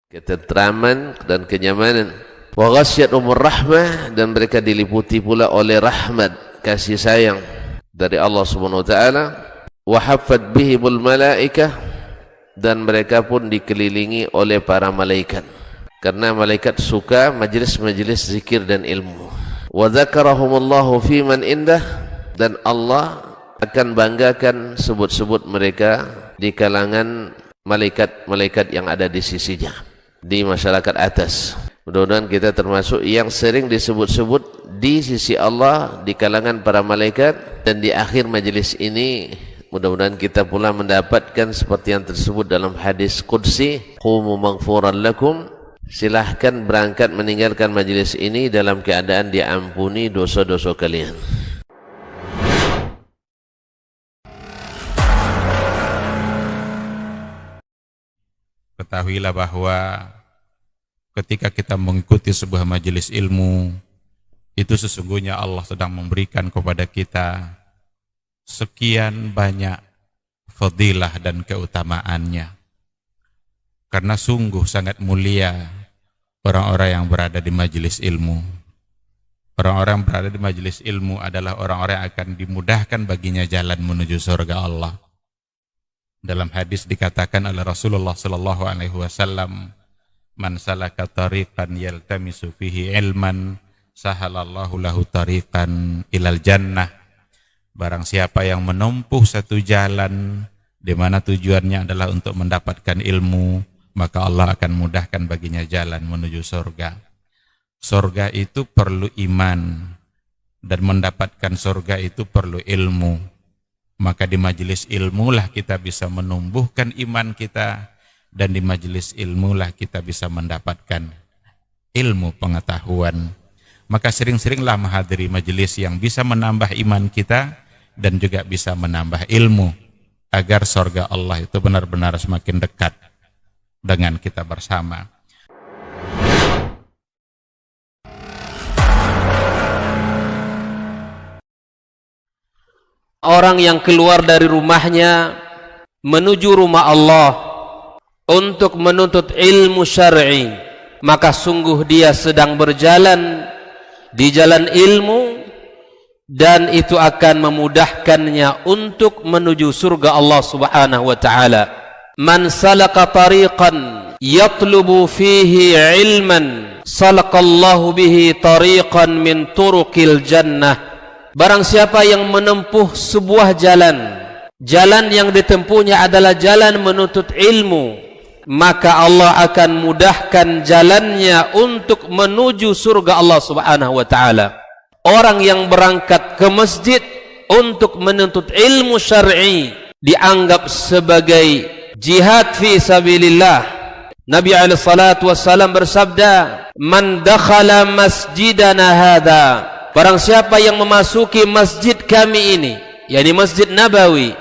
Ketentraman dan kenyamanan. Wa ghasyiyatuhumur rahmah, dan mereka diliputi pula oleh rahmat, kasih sayang dari Allah Subhanahu wa taala. Wa haffat bihimul malaikah, dan mereka pun dikelilingi oleh para malaikat. Karena malaikat suka majlis-majlis zikir dan ilmu. Wa dzakarahumullahu fi man indah, dan Allah akan banggakan sebut-sebut mereka di kalangan malaikat-malaikat yang ada di sisinya, di masyarakat atas. Mudah-mudahan kita termasuk yang sering disebut-sebut di sisi Allah di kalangan para malaikat, dan di akhir majelis ini mudah-mudahan kita pula mendapatkan seperti yang tersebut dalam hadis qudsi, qumu maghfuran lakum, silahkan berangkat meninggalkan majelis ini dalam keadaan diampuni dosa-dosa kalian. Ketahuilah bahwa ketika kita mengikuti sebuah majelis ilmu, itu sesungguhnya Allah sedang memberikan kepada kita sekian banyak fadilah dan keutamaannya. Karena sungguh sangat mulia orang-orang yang berada di majelis ilmu. Orang-orang yang berada di majelis ilmu adalah orang-orang yang akan dimudahkan baginya jalan menuju surga Allah. Dalam hadis dikatakan oleh Rasulullah sallallahu alaihi wasallam, "Man salaka tariqan yaltamisu fihi ilman, sahalallahu lahu tariqan ilal jannah." Barang siapa yang menempuh satu jalan di mana tujuannya adalah untuk mendapatkan ilmu, maka Allah akan mudahkan baginya jalan menuju surga. Surga itu perlu iman, Dan mendapatkan surga itu perlu ilmu. Maka di majelis ilmu lah kita bisa menumbuhkan iman kita, dan di majelis ilmu lah kita bisa mendapatkan ilmu pengetahuan. Maka sering-seringlah menghadiri majelis yang bisa menambah iman kita dan juga bisa menambah ilmu, agar surga Allah itu benar-benar semakin dekat dengan kita bersama. Orang yang keluar dari rumahnya menuju rumah Allah untuk menuntut ilmu syar'i, maka sungguh dia sedang berjalan di jalan ilmu, dan itu akan memudahkannya untuk menuju surga Allah Subhanahu wa taala. Man salaka tariqan yatlubu fihi ilman salakallahu bihi tariqan min turuqil jannah. Barang siapa yang menempuh sebuah jalan yang ditempuhnya adalah jalan menuntut ilmu, maka Allah akan mudahkan jalannya untuk menuju surga Allah Subhanahu wa taala. Orang yang berangkat ke masjid untuk menuntut ilmu syar'i dianggap sebagai jihad fi sabilillah. Nabi alaihi salatu wassalam bersabda, "Man dakhala masjidana hadza," barang siapa yang memasuki masjid kami ini, yakni Masjid Nabawi,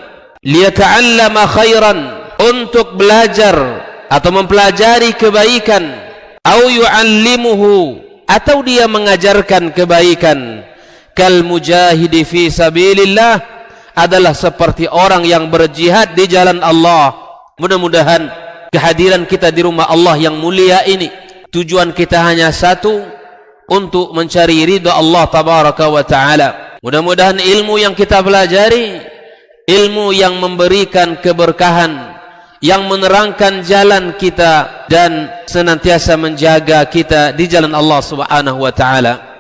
liyata'allama khairan, untuk belajar atau mempelajari kebaikan, au yu'allimuhu, atau dia mengajarkan kebaikan, kal mujahidi fi sabilillah, adalah seperti orang yang berjihad di jalan Allah. Mudah-mudahan kehadiran kita di rumah Allah yang mulia ini, tujuan kita hanya satu, untuk mencari ridha Allah tabaraka wa ta'ala. Mudah-mudahan ilmu yang kita pelajari, ilmu yang memberikan keberkahan, yang menerangkan jalan kita dan senantiasa menjaga kita di jalan Allah Subhanahu wa taala.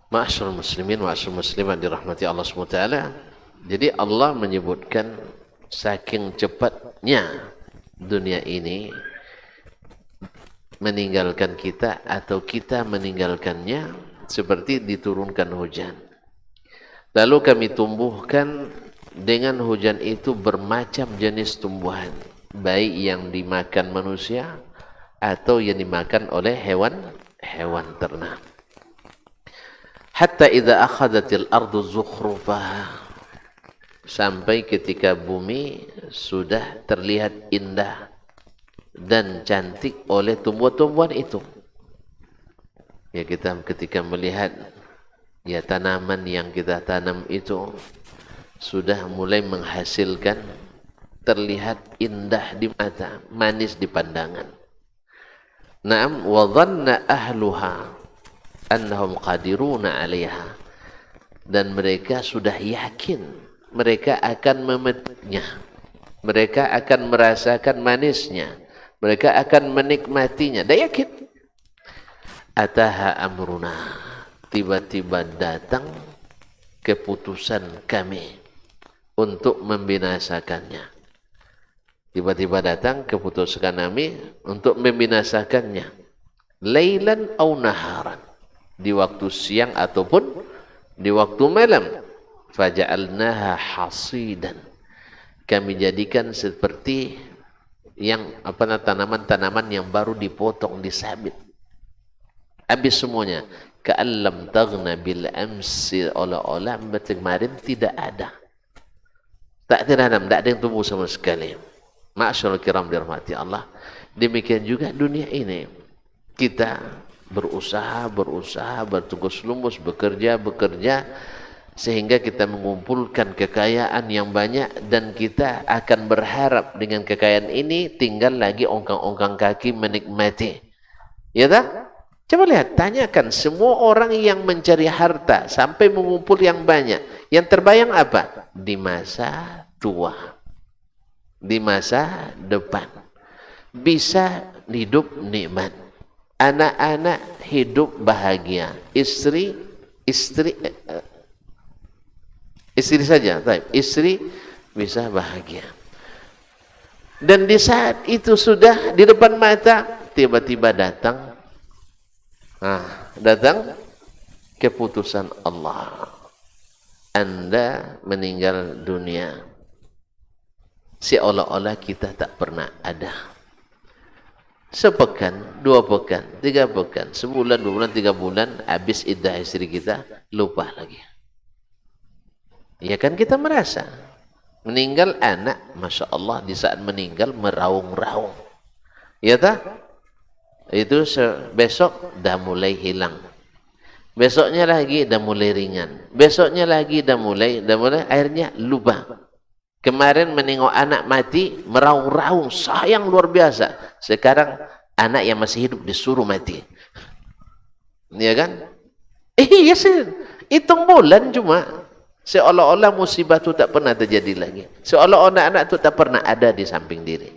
Ma'asyarul muslimin ma'asyarul muslimat dirahmati Allah SWT. Jadi Allah menyebutkan saking cepatnya dunia ini meninggalkan kita atau kita meninggalkannya, seperti diturunkan hujan. Lalu kami tumbuhkan dengan hujan itu bermacam jenis tumbuhan, baik yang dimakan manusia atau yang dimakan oleh hewan ternak. Hatta idza akhadatil ardu zukhrufaha, sampai ketika bumi sudah terlihat indah dan cantik oleh tumbuh-tumbuhan itu. Ya, kita ketika melihat ya tanaman yang kita tanam itu sudah mulai menghasilkan, terlihat indah di mata, manis di pandangan. Naam, wa dhanna ahluha annahum qadiruna 'alaiha, dan mereka sudah yakin mereka akan memetiknya, mereka akan merasakan manisnya, mereka akan menikmatinya, dah yakin. Ataha amruna, tiba-tiba datang keputusan kami untuk membinasakannya. Tiba-tiba datang keputusan kami untuk membinasakannya. Lailan au naharan, di waktu siang ataupun di waktu malam. Faja'alnaha hasidan, kami jadikan seperti yang tanaman-tanaman yang baru dipotong, disabit, habis semuanya. Ka'allam taghna bil amsi, olah-olah kemarin tidak ada, tak ada yang tumbuh sama sekali. Ma'asyarul kiram dirahmati Allah. Demikian juga dunia ini, kita berusaha, bertugas lumus, bekerja, sehingga kita mengumpulkan kekayaan yang banyak, dan kita akan berharap dengan kekayaan ini tinggal lagi ongkang-ongkang kaki menikmati. Ya tak? Coba lihat, tanyakan semua orang yang mencari harta sampai mengumpul yang banyak, yang terbayang apa? Di masa tua, di masa depan bisa hidup nikmat, anak-anak hidup bahagia, istri Istri saja, istri bisa bahagia. Dan di saat itu sudah di depan mata, tiba-tiba datang keputusan Allah. Anda meninggal dunia. Seolah-olah kita tak pernah ada. Sepekan, 2 pekan, 3 pekan, sebulan, 2 bulan, 3 bulan, habis iddah istri kita, lupa lagi. Ya kan kita merasa meninggal anak, Masya Allah, di saat meninggal meraung-raung. Ya tak? Itu besok dah mulai hilang. Besoknya lagi dah mulai ringan. Besoknya lagi dah mulai akhirnya lupa. Kemarin menengok anak mati, meraung-raung, sayang luar biasa. Sekarang anak yang masih hidup disuruh mati. Ya kan? Iya sih. Hitung bulan cuma. Seolah-olah musibah itu tak pernah terjadi lagi. Seolah-olah anak itu tak pernah ada di samping diri.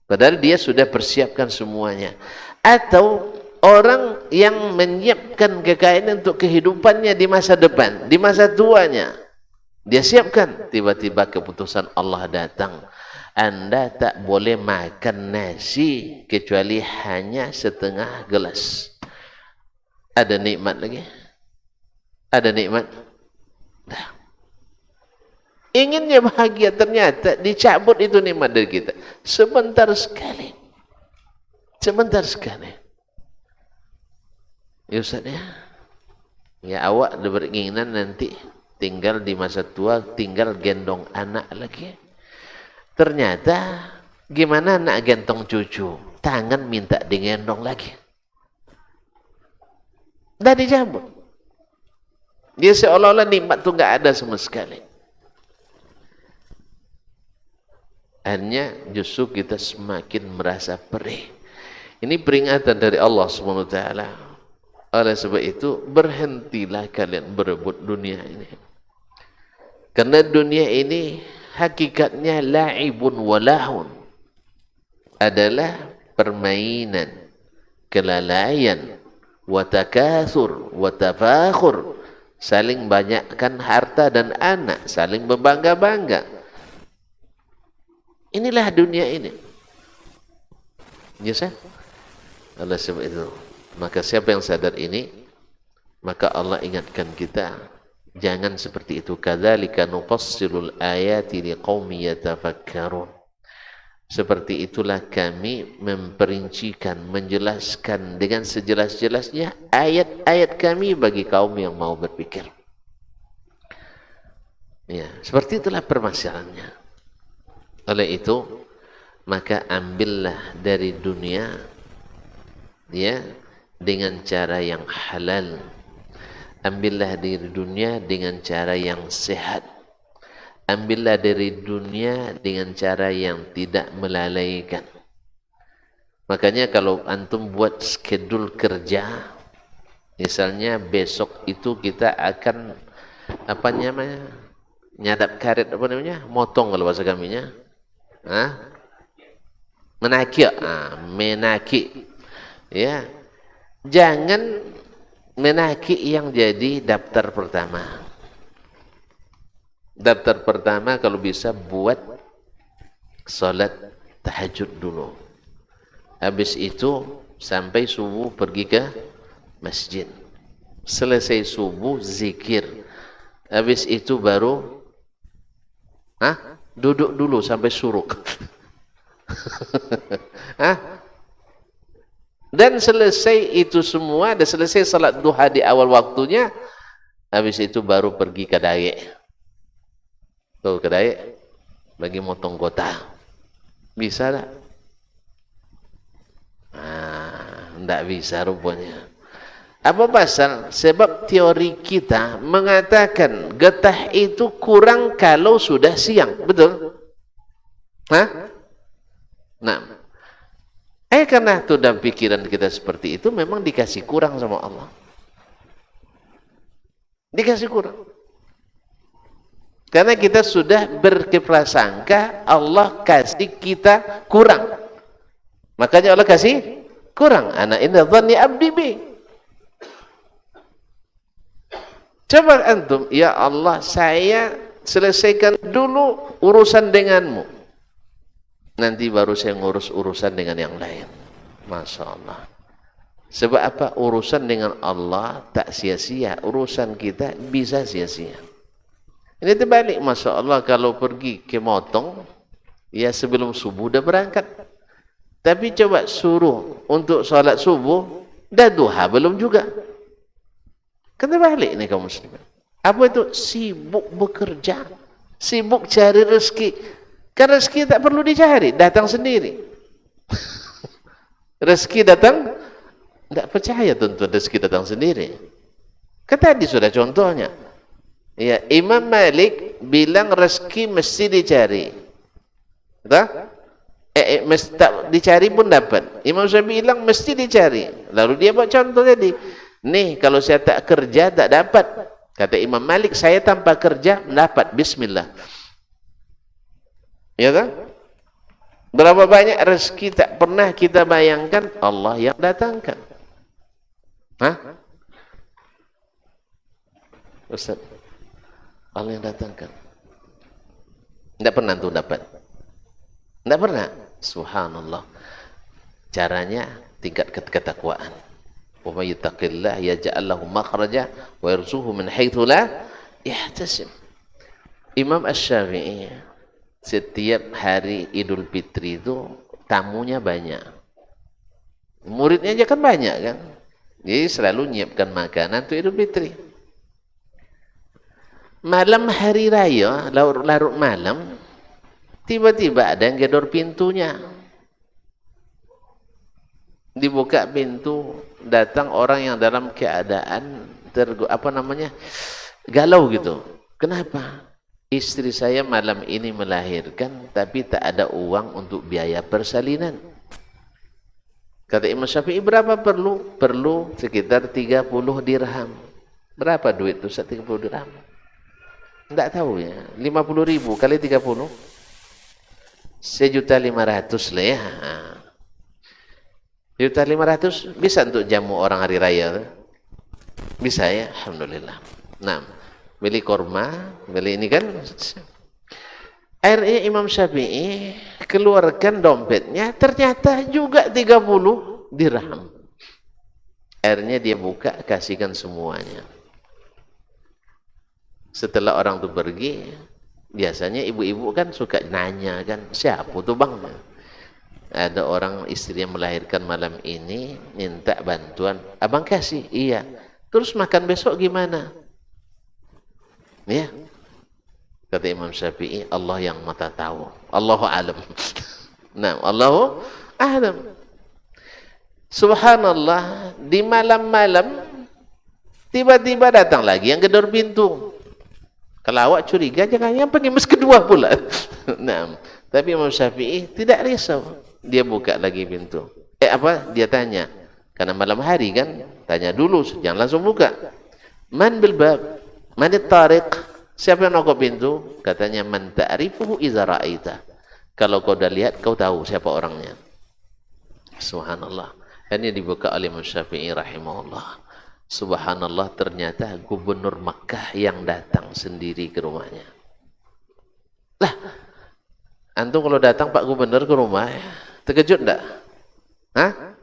Padahal dia sudah persiapkan semuanya. Atau orang yang menyiapkan kekayaan untuk kehidupannya di masa depan, di masa tuanya. Dia siapkan. Tiba-tiba keputusan Allah datang. Anda tak boleh makan nasi kecuali hanya setengah gelas. Ada nikmat lagi? Ada nikmat? Dah. Inginnya bahagia, ternyata dicabut itu nikmat dari kita. Sebentar sekali. Sebentar sekali. Ya Ustaz ya. Ya awak ada beringinan nanti tinggal di masa tua, tinggal gendong anak lagi. Ternyata gimana nak gendong cucu? Tangan minta digendong lagi. Dah dicabut. Dia seolah-olah nikmat itu enggak ada sama sekali. Akhirnya justru kita semakin merasa perih. Ini peringatan dari Allah SWT. Oleh sebab itu, berhentilah kalian berebut dunia ini. Karena dunia ini hakikatnya la'ibun walahun. Adalah permainan, kelalaian, watakathur, watafakhur. Saling banyakkan harta dan anak, saling berbangga-bangga. Inilah dunia ini. Ya sah? Oleh sebab itu, maka siapa yang sadar ini, maka Allah ingatkan kita, jangan seperti itu. Kadzalika nufassilul ayati liqaumin yatafakkarun. Seperti itulah kami memperincikan, menjelaskan dengan sejelas-jelasnya ayat-ayat kami bagi kaum yang mau berpikir. Ya, seperti itulah permasalahannya. Oleh itu, maka ambillah dari dunia ya dengan cara yang halal. Ambillah dari dunia dengan cara yang sehat. Ambillah dari dunia dengan cara yang tidak melalaikan. Makanya kalau antum buat skedul kerja, misalnya besok itu kita akan apa namanya? Nyadap karet apa namanya? Motong kalau bahasa kaminya. Menaki. Menaki. Ya. Jangan menaki yang jadi daftar pertama. Daftar pertama kalau bisa buat salat tahajud dulu. Habis itu sampai subuh pergi ke masjid. Selesai subuh zikir. Habis itu baru duduk dulu sampai suruk. Dan selesai itu semua, dan selesai salat duha di awal waktunya, habis itu baru pergi ke daye. Tuh ke daye bagi motong kota. Bisa tak? Tidak bisa rupanya. Apa pasal? Sebab teori kita mengatakan getah itu kurang kalau sudah siang. Betul? Nah, karena itu dalam pikiran kita seperti itu, memang dikasih kurang sama Allah. Dikasih kurang. Karena kita sudah berprasangka Allah kasih kita kurang. Makanya Allah kasih kurang. Ana inna dhanni abdi bi. Coba antum, ya Allah, saya selesaikan dulu urusan denganmu, nanti baru saya ngurus urusan dengan yang lain. Masya Allah. Sebab apa? Urusan dengan Allah tak sia-sia, urusan kita bisa sia-sia. Ini terbalik. Masya Allah, kalau pergi ke motong, ya sebelum subuh dah berangkat. Tapi coba suruh untuk salat subuh, dah duha belum juga. Kan terbalik ni kaum muslimin. Apa itu? Sibuk bekerja, sibuk cari rezeki. Kan rezeki tak perlu dicari, datang sendiri. Rezeki datang, tak percaya tuan-tuan, rezeki datang sendiri. Kan tadi sudah contohnya. Ya, Imam Malik bilang rezeki mesti dicari. Betul? Tak dicari pun dapat. Imam Syafi'i bilang mesti dicari. Lalu dia buat contoh tadi. Nih, kalau saya tak kerja tak dapat. Kata Imam Malik, saya tanpa kerja dapat. Bismillah. Ya kan? Berapa banyak rezeki tak pernah kita bayangkan, Allah yang datangkan. Hah? Ustaz, Allah yang datangkan. Tidak pernah tuh dapat. Tidak pernah. Subhanallah. Caranya tingkat ketakwaan. Wa may yattaqillah yaj'al lahu makhraja wa yarzuqhu min haitsu la yahtasib. Imam Asy-Syafi'i setiap hari Idul Fitri itu tamunya banyak. Muridnya aja kan banyak kan. Jadi selalu nyiapkan makanan untuk Idul Fitri. Malam hari raya, larut malam, tiba-tiba ada yang gedor pintunya. Dibuka pintu, datang orang yang dalam keadaan galau gitu. Kenapa? Istri saya malam ini melahirkan, tapi tak ada uang untuk biaya persalinan. Kata Imam Syafi'i, berapa perlu? Perlu sekitar 30 dirham. Berapa duit itu? 30 dirham. Tidak tahu ya. 50.000 kali 30. 1.500.000 lah ya. 1.500.000 bisa untuk jamu orang hari raya. Bisa ya. Alhamdulillah. Nah, beli korma, beli ini kan. Akhirnya Imam Syafi'i keluarkan dompetnya, ternyata juga 30 dirham. Akhirnya dia buka, kasihkan semuanya. Setelah orang itu pergi, biasanya ibu-ibu kan suka nanya kan, siapa tuh bang? Ada orang istri yang melahirkan malam ini, minta bantuan. Abang kasih? Iya. Terus makan besok gimana? Ya. Kata Imam Syafi'i, Allah yang mata tahu. Allahu alam. Nah, Allahu alam. Subhanallah, di malam-malam tiba-tiba datang lagi yang gedor pintu. Kalau awak curiga, jangan yang pergi mas kedua pula. Nah, tapi Imam Syafi'i tidak risau. Dia buka lagi pintu. Dia tanya. Karena malam hari kan, tanya dulu, jangan langsung buka. Man bil bab? Man at-tariq? Siapa yang nokok pintu? Katanya, man ta'rifuhu iza ra'aita. Kalau kau dah lihat, kau tahu siapa orangnya. Subhanallah. Ini dibuka oleh Imam Syafi'i rahimahullah. Subhanallah, ternyata gubernur Makkah yang datang sendiri ke rumahnya. Lah, antum kalau datang Pak Gubernur ke rumah, terkejut enggak? Hah?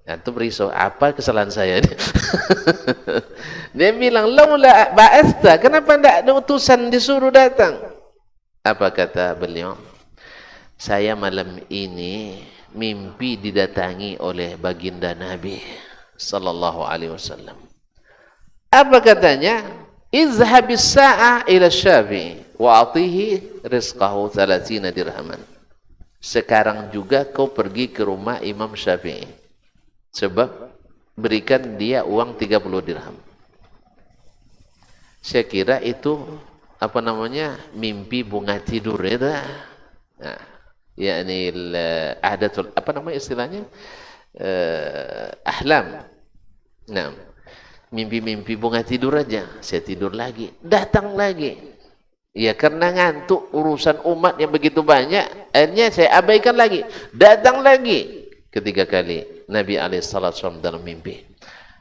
Antum risau, apa kesalahan saya ini? Dia bilang, laula ba'asta, kenapa enggak ada utusan disuruh datang? Apa kata beliau? Saya malam ini mimpi didatangi oleh baginda Nabi sallallahu alaihi wasallam. Apa katanya? Izhabis sa'ah ila Syafi'i wa atihi rizqahu 30 dirhaman. Sekarang juga kau pergi ke rumah Imam Syafi'i. Sebab berikan dia uang 30 dirham. Saya kira itu mimpi bunga tidur itu. Nah, yakni ahdatul istilahnya? Ahlam. Nah, mimpi-mimpi bunga tidur aja. Saya tidur lagi, datang lagi. Ya karena ngantuk urusan umat yang begitu banyak, akhirnya saya abaikan lagi. Datang lagi ketiga kali Nabi alaihissalam dalam mimpi.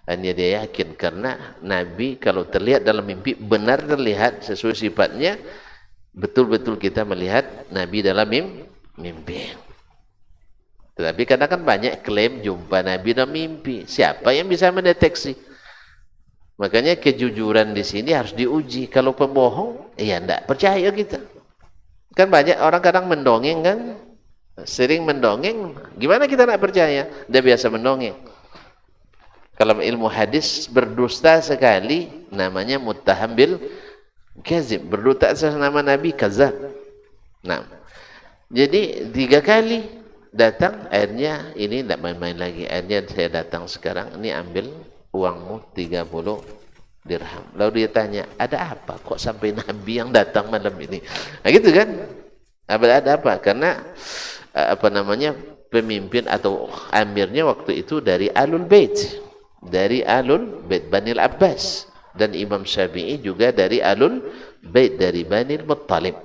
Hanya dia yakin karena Nabi kalau terlihat dalam mimpi benar terlihat sesuai sifatnya, betul-betul kita melihat Nabi dalam mimpi. Tetapi kadang kan banyak klaim jumpa Nabi dalam mimpi. Siapa yang bisa mendeteksi? Makanya kejujuran di sini harus diuji. Kalau pembohong, ya enggak percaya kita. Kan banyak orang kadang mendongeng kan, sering mendongeng. Gimana kita nak percaya? Dia biasa mendongeng. Kalau ilmu hadis berdusta sekali, namanya muttaham bil kazib. Berdusta atas nama Nabi kazab. Nah, jadi 3 kali datang, akhirnya ini tidak main-main lagi. Akhirnya saya datang sekarang, ini ambil uangmu 30 dirham. Lalu dia tanya, ada apa kok sampai Nabi yang datang malam ini? Nah gitu kan? Ada apa? Karena apa namanya, pemimpin atau amirnya waktu itu dari Ahlul Bait. Dari Ahlul Bait Banil Abbas, dan Imam Syafi'i juga dari Ahlul Bait, dari Banil Muttalib.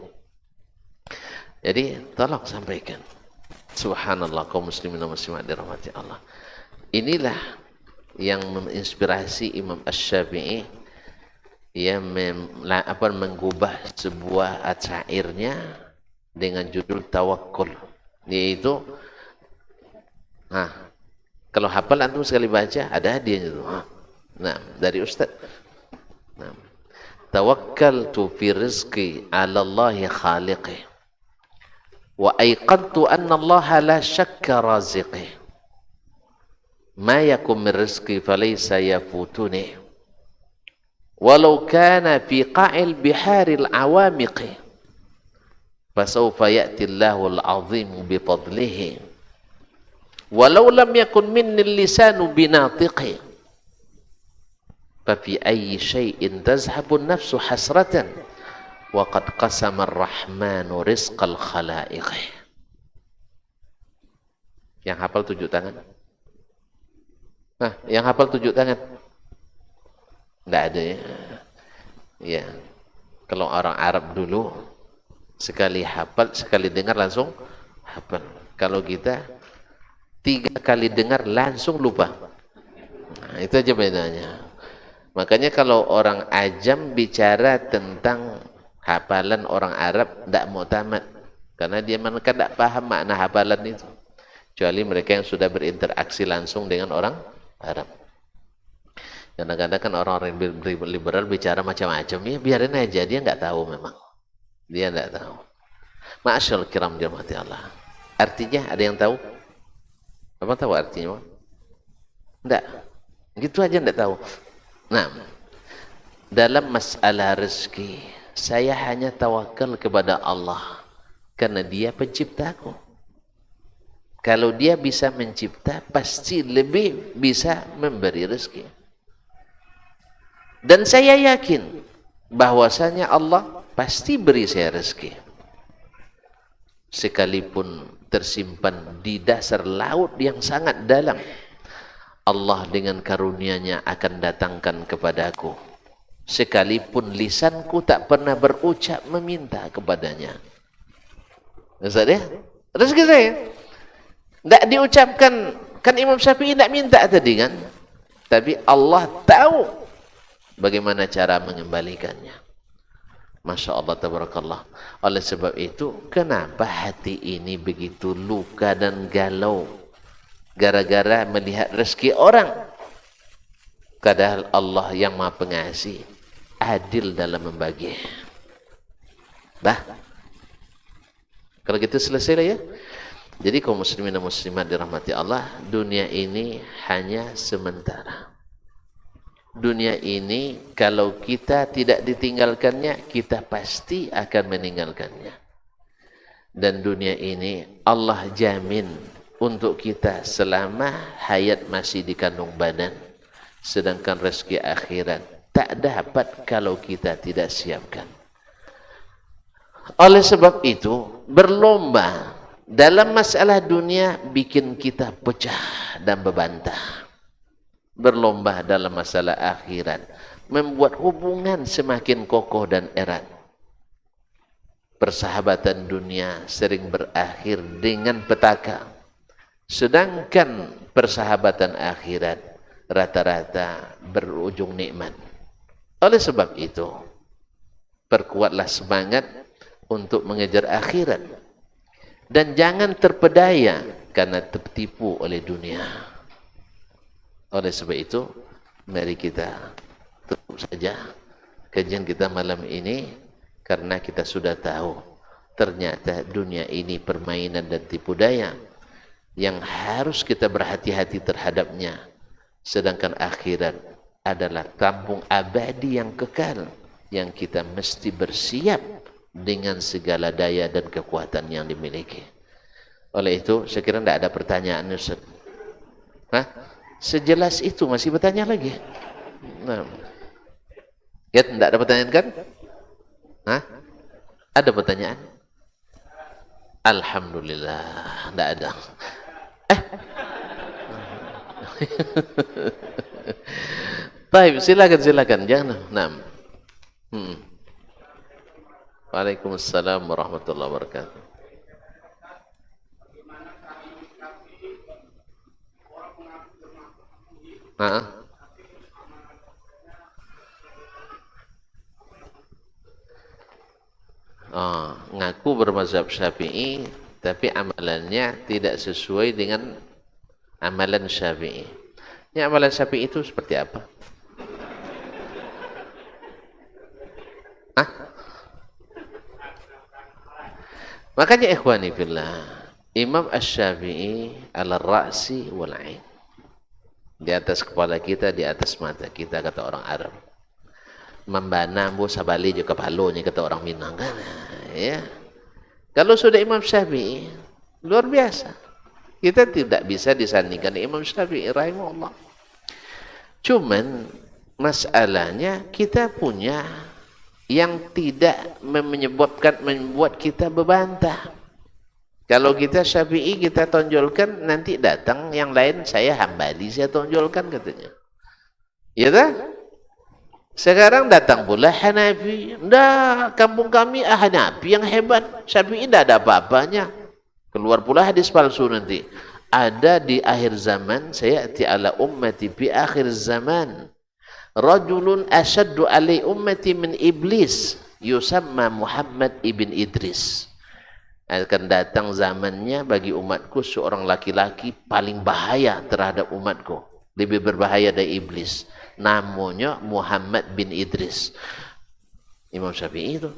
Jadi tolong sampaikan. Subhanallah, kaum muslimin dan muslimat dirahmati Allah. Inilah yang menginspirasi Imam Asy-Syafi'i yang mengubah sebuah asyairnya dengan judul Tawakkul, yaitu kalau hafal antum sekali baca ada hadiahnya itu. Nah, dari Ustaz. Nah, tawakkaltu fi rizqi 'ala Allah khaliqi wa ayqantu anna Allah la syakka raziqi. Ma yakum min rizqi falaysa yafutuni walau kana fi qa'il biharil awamiqi fasawfa ya'ti Allahul 'azim bi fadlihi walau lam yakun minni lisanu binatiqi fa fi ayyi syai'in tazhabu an-nafsu hasratan wa qad qasama ar-rahmanu rizqal khalaiq. Yang hafal 7 tangan? Nah, yang hafal 7 tangan? Enggak ada ya? Ya. Kalau orang Arab dulu sekali hafal, sekali dengar langsung hafal. Kalau kita 3 kali dengar langsung lupa. Nah, itu aja bedanya. Makanya kalau orang ajam bicara tentang hafalan orang Arab, tidak mau tamat. Karena dia mereka tidak paham makna hafalan itu. Kecuali mereka yang sudah berinteraksi langsung dengan orang Arab. Kadang-kadang kan orang-orang liberal bicara macam-macam, ya biarin aja, dia nggak tahu memang. Dia nggak tahu. Ma'asyal kiram dirahmati Allah. Artinya ada yang tahu? Apa tahu artinya? Enggak. Gitu aja enggak tahu. Nah, dalam masalah rezeki, saya hanya tawakal kepada Allah karena Dia penciptaku. Kalau Dia bisa mencipta, pasti lebih bisa memberi rezeki. Dan saya yakin bahwasanya Allah pasti beri saya rezeki. Sekalipun tersimpan di dasar laut yang sangat dalam, Allah dengan karunia-Nya akan datangkan kepadaku. Sekalipun lisanku tak pernah berucap meminta kepadanya. Ustaz ya? Rezeki saya tidak diucapkan. Kan Imam Syafi'i tidak minta tadi kan? Tapi Allah tahu bagaimana cara mengembalikannya. Masya Allah, tabarakallah. Oleh sebab itu, kenapa hati ini begitu luka dan galau? Gara-gara melihat rezeki orang. Padahal Allah yang Maha Pengasih, adil dalam membagi. Kalau gitu selesai lah ya. Jadi kaum muslimin dan muslimat dirahmati Allah, dunia ini hanya sementara. Dunia ini kalau kita tidak ditinggalkannya, kita pasti akan meninggalkannya. Dan dunia ini Allah jamin untuk kita selama hayat masih di kandung badan. Sedangkan rezeki akhirat tak dapat kalau kita tidak siapkan. Oleh sebab itu, berlomba dalam masalah dunia bikin kita pecah dan berbantah. Berlomba dalam masalah akhirat membuat hubungan semakin kokoh dan erat. Persahabatan dunia sering berakhir dengan petaka, sedangkan persahabatan akhirat rata-rata berujung nikmat. Oleh sebab itu, perkuatlah semangat untuk mengejar akhirat dan jangan terpedaya karena tertipu oleh dunia. Oleh sebab itu, mari kita tutup saja kajian kita malam ini, karena kita sudah tahu ternyata dunia ini permainan dan tipu daya yang harus kita berhati-hati terhadapnya, sedangkan akhirat adalah kampung abadi yang kekal yang kita mesti bersiap dengan segala daya dan kekuatan yang dimiliki. Oleh itu, saya kira tidak ada pertanyaan, Ustaz. Hah? Sejelas itu masih bertanya lagi? Nah. Ya, tidak ada pertanyaan kan? Hah? Ada pertanyaan? Alhamdulillah, tidak ada. Baik, silakan. Jangan. Nah. Waalaikumsalam warahmatullahi wabarakatuh. Ngaku bermazhab Syafi'i, tapi amalannya tidak sesuai dengan amalan Syafi'i. Ini amalan Syafi'i itu seperti apa? Makanya ikhwani fillah, Imam Asy-Syafi'i ala ra'si wal 'ain. Di atas kepala kita, di atas mata kita, kata orang Arab. Membana bu sabali juga palonya, kata orang Minang kan. Ya. Kalau sudah Imam Syafi'i, luar biasa. Kita tidak bisa disandingkan Imam Syafi'i rahimahullah. Cuman masalahnya kita punya yang tidak membuat kita berbantah. Kalau kita Syafi'i kita tonjolkan, nanti datang yang lain, saya Hambali saya tonjolkan katanya. Ya tak? Sekarang datang pula Hanafi. Dah, kampung kami Hanafi yang hebat. Syafi'i tidak ada apa-apanya. Keluar pula hadis palsu nanti. Ada di akhir zaman, sayati ala ummati fi akhir zaman rajulun asyaddu alai ummati min iblis yusamma Muhammad ibn Idris. Akan datang zamannya bagi umatku seorang laki-laki paling bahaya terhadap umatku, lebih berbahaya dari iblis, namanya Muhammad bin Idris. Imam Syafi'i itu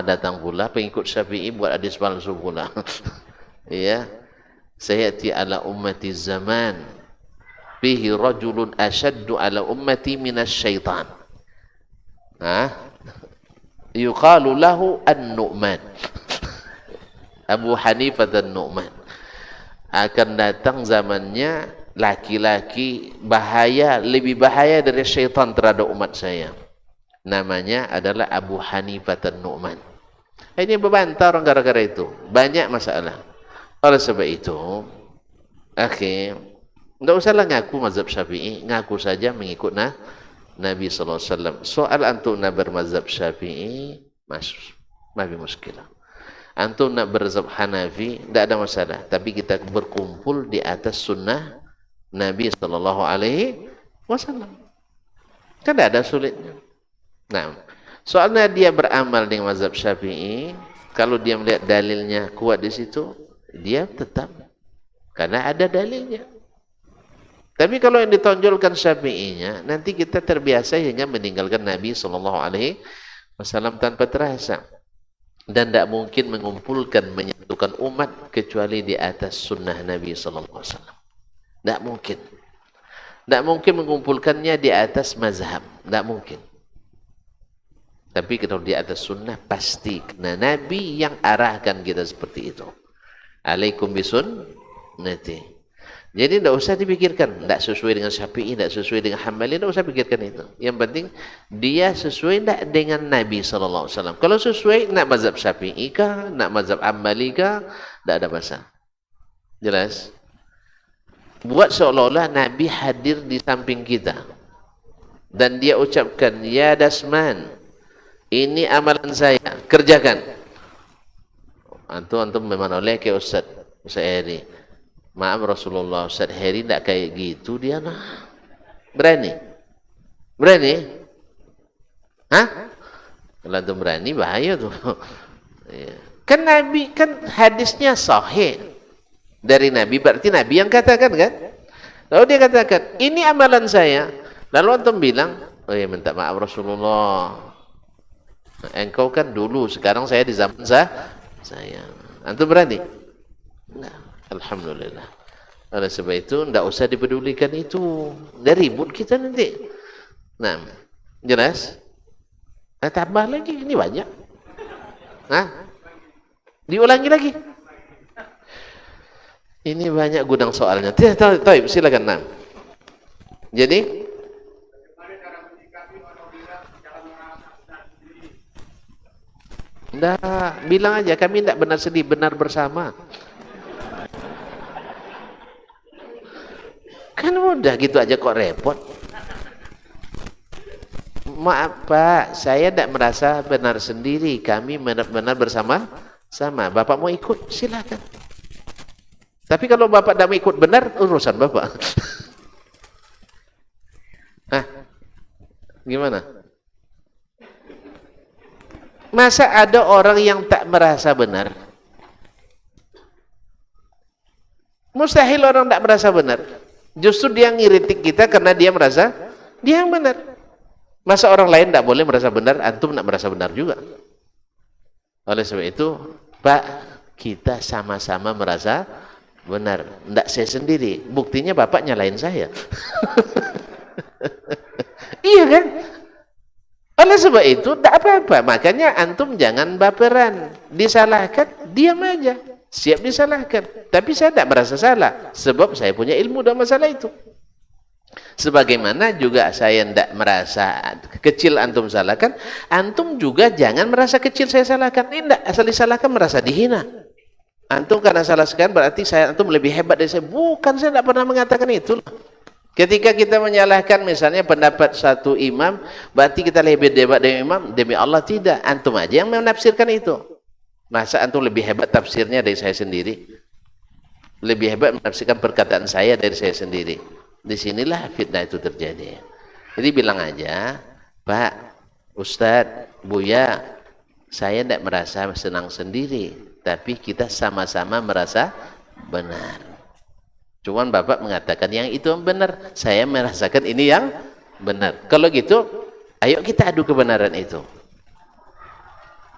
datang pula pengikut Syafi'i buat hadis palsu pula. Ya, sayati ala ummati zaman fihi rajulun asyaddu ala ummati minasyaitan. Yuqalu lahu An-Nu'man. Abu Hanifah dan Nu'man. Akan datang zamannya laki-laki bahaya, lebih bahaya dari syaitan terhadap umat saya. Namanya adalah Abu Hanifah dan Nu'man. Ini berbantah orang gara-gara itu. Banyak masalah. Oleh sebab itu, tidak usahlah ngaku mazhab Syafi'i, ngaku saja mengikut Nabi SAW. Soal antum nak bermazhab Syafi'i, masih muskilah. Antum nak berzab Hanafi, tidak ada masalah. Tapi kita berkumpul di atas sunnah Nabi SAW. Kan tidak ada sulitnya. Nah, soalnya dia beramal dengan mazhab Syafi'i, kalau dia melihat dalilnya kuat di situ, dia tetap. Karena ada dalilnya. Tapi kalau yang ditonjolkan Syafi'inya, nanti kita terbiasa hingga meninggalkan Nabi SAW tanpa terasa. Dan tidak mungkin mengumpulkan, menyatukan umat kecuali di atas sunnah Nabi SAW. Tidak mungkin. Tidak mungkin mengumpulkannya di atas mazhab. Tidak mungkin. Tapi kalau di atas sunnah pasti. Karena Nabi yang arahkan kita seperti itu. Alaikum bisunnati. Jadi tidak usah dipikirkan, tidak sesuai dengan Syafi'i, tidak sesuai dengan Hambali, tidak usah pikirkan itu. Yang penting dia sesuai tidak dengan Nabi SAW. Kalau sesuai, nak mazhab Syafi'i kah, nak mazhab Hambali kah, tidak ada masalah. Jelas? Buat seolah-olah Nabi hadir di samping kita. Dan dia ucapkan, ya Dasman, ini amalan saya, kerjakan. Antum memang oleh ke Ustaz Eri. Maaf Rasulullah, Ustaz Heri tidak kayak gitu dia nah. Berani? Berani? Hah? Kalau antum berani bahaya tuh. Kan Nabi, kan hadisnya sahih dari Nabi, berarti Nabi yang katakan kan? Lalu dia katakan, ini amalan saya. Lalu antum bilang, oh ya minta maaf Rasulullah. Engkau kan dulu, sekarang saya di zaman saya. Antum berani? Nah, alhamdulillah. Oleh sebab itu, tidak usah dipedulikan itu. Dah ribut kita nanti. Nah, jelas? Nah, tambah lagi, ini banyak. Nah, diulangi lagi. Ini banyak gudang soalnya. Taib, silakan. Nah. Jadi, bilang aja kami tidak benar sedih, benar bersama. Kan udah gitu aja kok repot. Maaf Pak, saya tidak merasa benar sendiri. Kami benar-benar bersama-sama. Bapak mau ikut? Silakan. Tapi kalau Bapak tidak mau ikut benar, urusan Bapak. Hah? Gimana? Masa ada orang yang tak merasa benar? Mustahil orang tak merasa benar. Justru dia ngiritik kita karena dia merasa dia yang benar. Masa orang lain tidak boleh merasa benar, antum tidak merasa benar juga. Oleh sebab itu, Pak, kita sama-sama merasa benar. Tidak saya sendiri. Buktinya Bapak nyalain saya. Iya kan? Oleh sebab itu, tidak apa-apa. Makanya antum jangan baperan. Disalahkan, diam aja. Siap disalahkan. Tapi saya tidak merasa salah. Sebab saya punya ilmu dalam masalah itu. Sebagaimana juga saya tidak merasa kecil antum salahkan. Antum juga jangan merasa kecil saya salahkan. Ini tidak. Asal disalahkan merasa dihina. Antum karena salah sekian berarti antum lebih hebat dari saya. Bukan, saya tidak pernah mengatakan itu. Ketika kita menyalahkan misalnya pendapat satu imam, berarti kita lebih hebat dari imam. Demi Allah tidak. Antum aja yang menafsirkan itu. Masa antum lebih hebat tafsirnya dari saya sendiri? Lebih hebat menafsirkan perkataan saya dari saya sendiri. Disinilah fitnah itu terjadi. Jadi bilang aja, Pak, Ustadz, Buya, saya tidak merasa senang sendiri. Tapi kita sama-sama merasa benar. Cuman Bapak mengatakan yang itu yang benar. Saya merasakan ini yang benar. Kalau gitu, ayo kita adu kebenaran itu.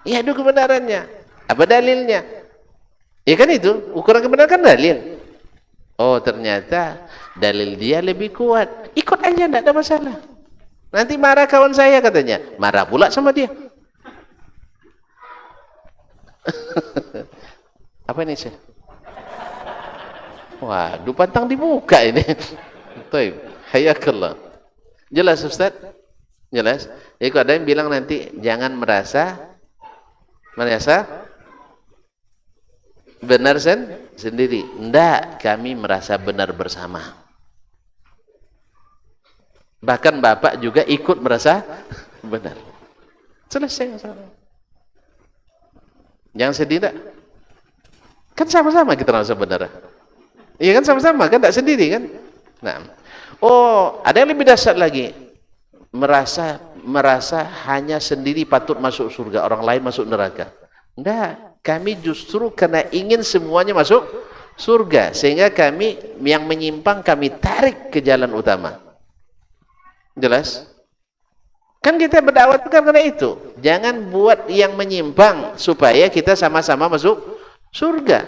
Ya adu kebenarannya. Apa dalilnya? Ya kan itu, ukuran kebenaran kan dalil. Oh ternyata dalil dia lebih kuat. Ikut aja, tidak ada masalah. Nanti marah kawan saya katanya. Marah pula sama dia. Apa ini sih? Waduh, pantang dibuka ini. Baik, hayakallah. Jelas Ustaz? Jelas? Jadi kalau ada yang bilang nanti jangan merasa benar sendiri. Tidak, kami merasa benar bersama. Bahkan Bapak juga ikut merasa benar. Selesai masalah. Jangan sedih tak? Kan sama-sama kita merasa benar. Iya kan sama-sama kan, tidak sendiri kan? Nah, oh ada yang lebih dahsyat lagi. Merasa hanya sendiri patut masuk surga, orang lain masuk neraka. Tidak, kami justru karena ingin semuanya masuk surga, sehingga kami yang menyimpang kami tarik ke jalan utama. Jelas? Kan kita berdakwah karena itu. Jangan buat yang menyimpang supaya kita sama-sama masuk surga.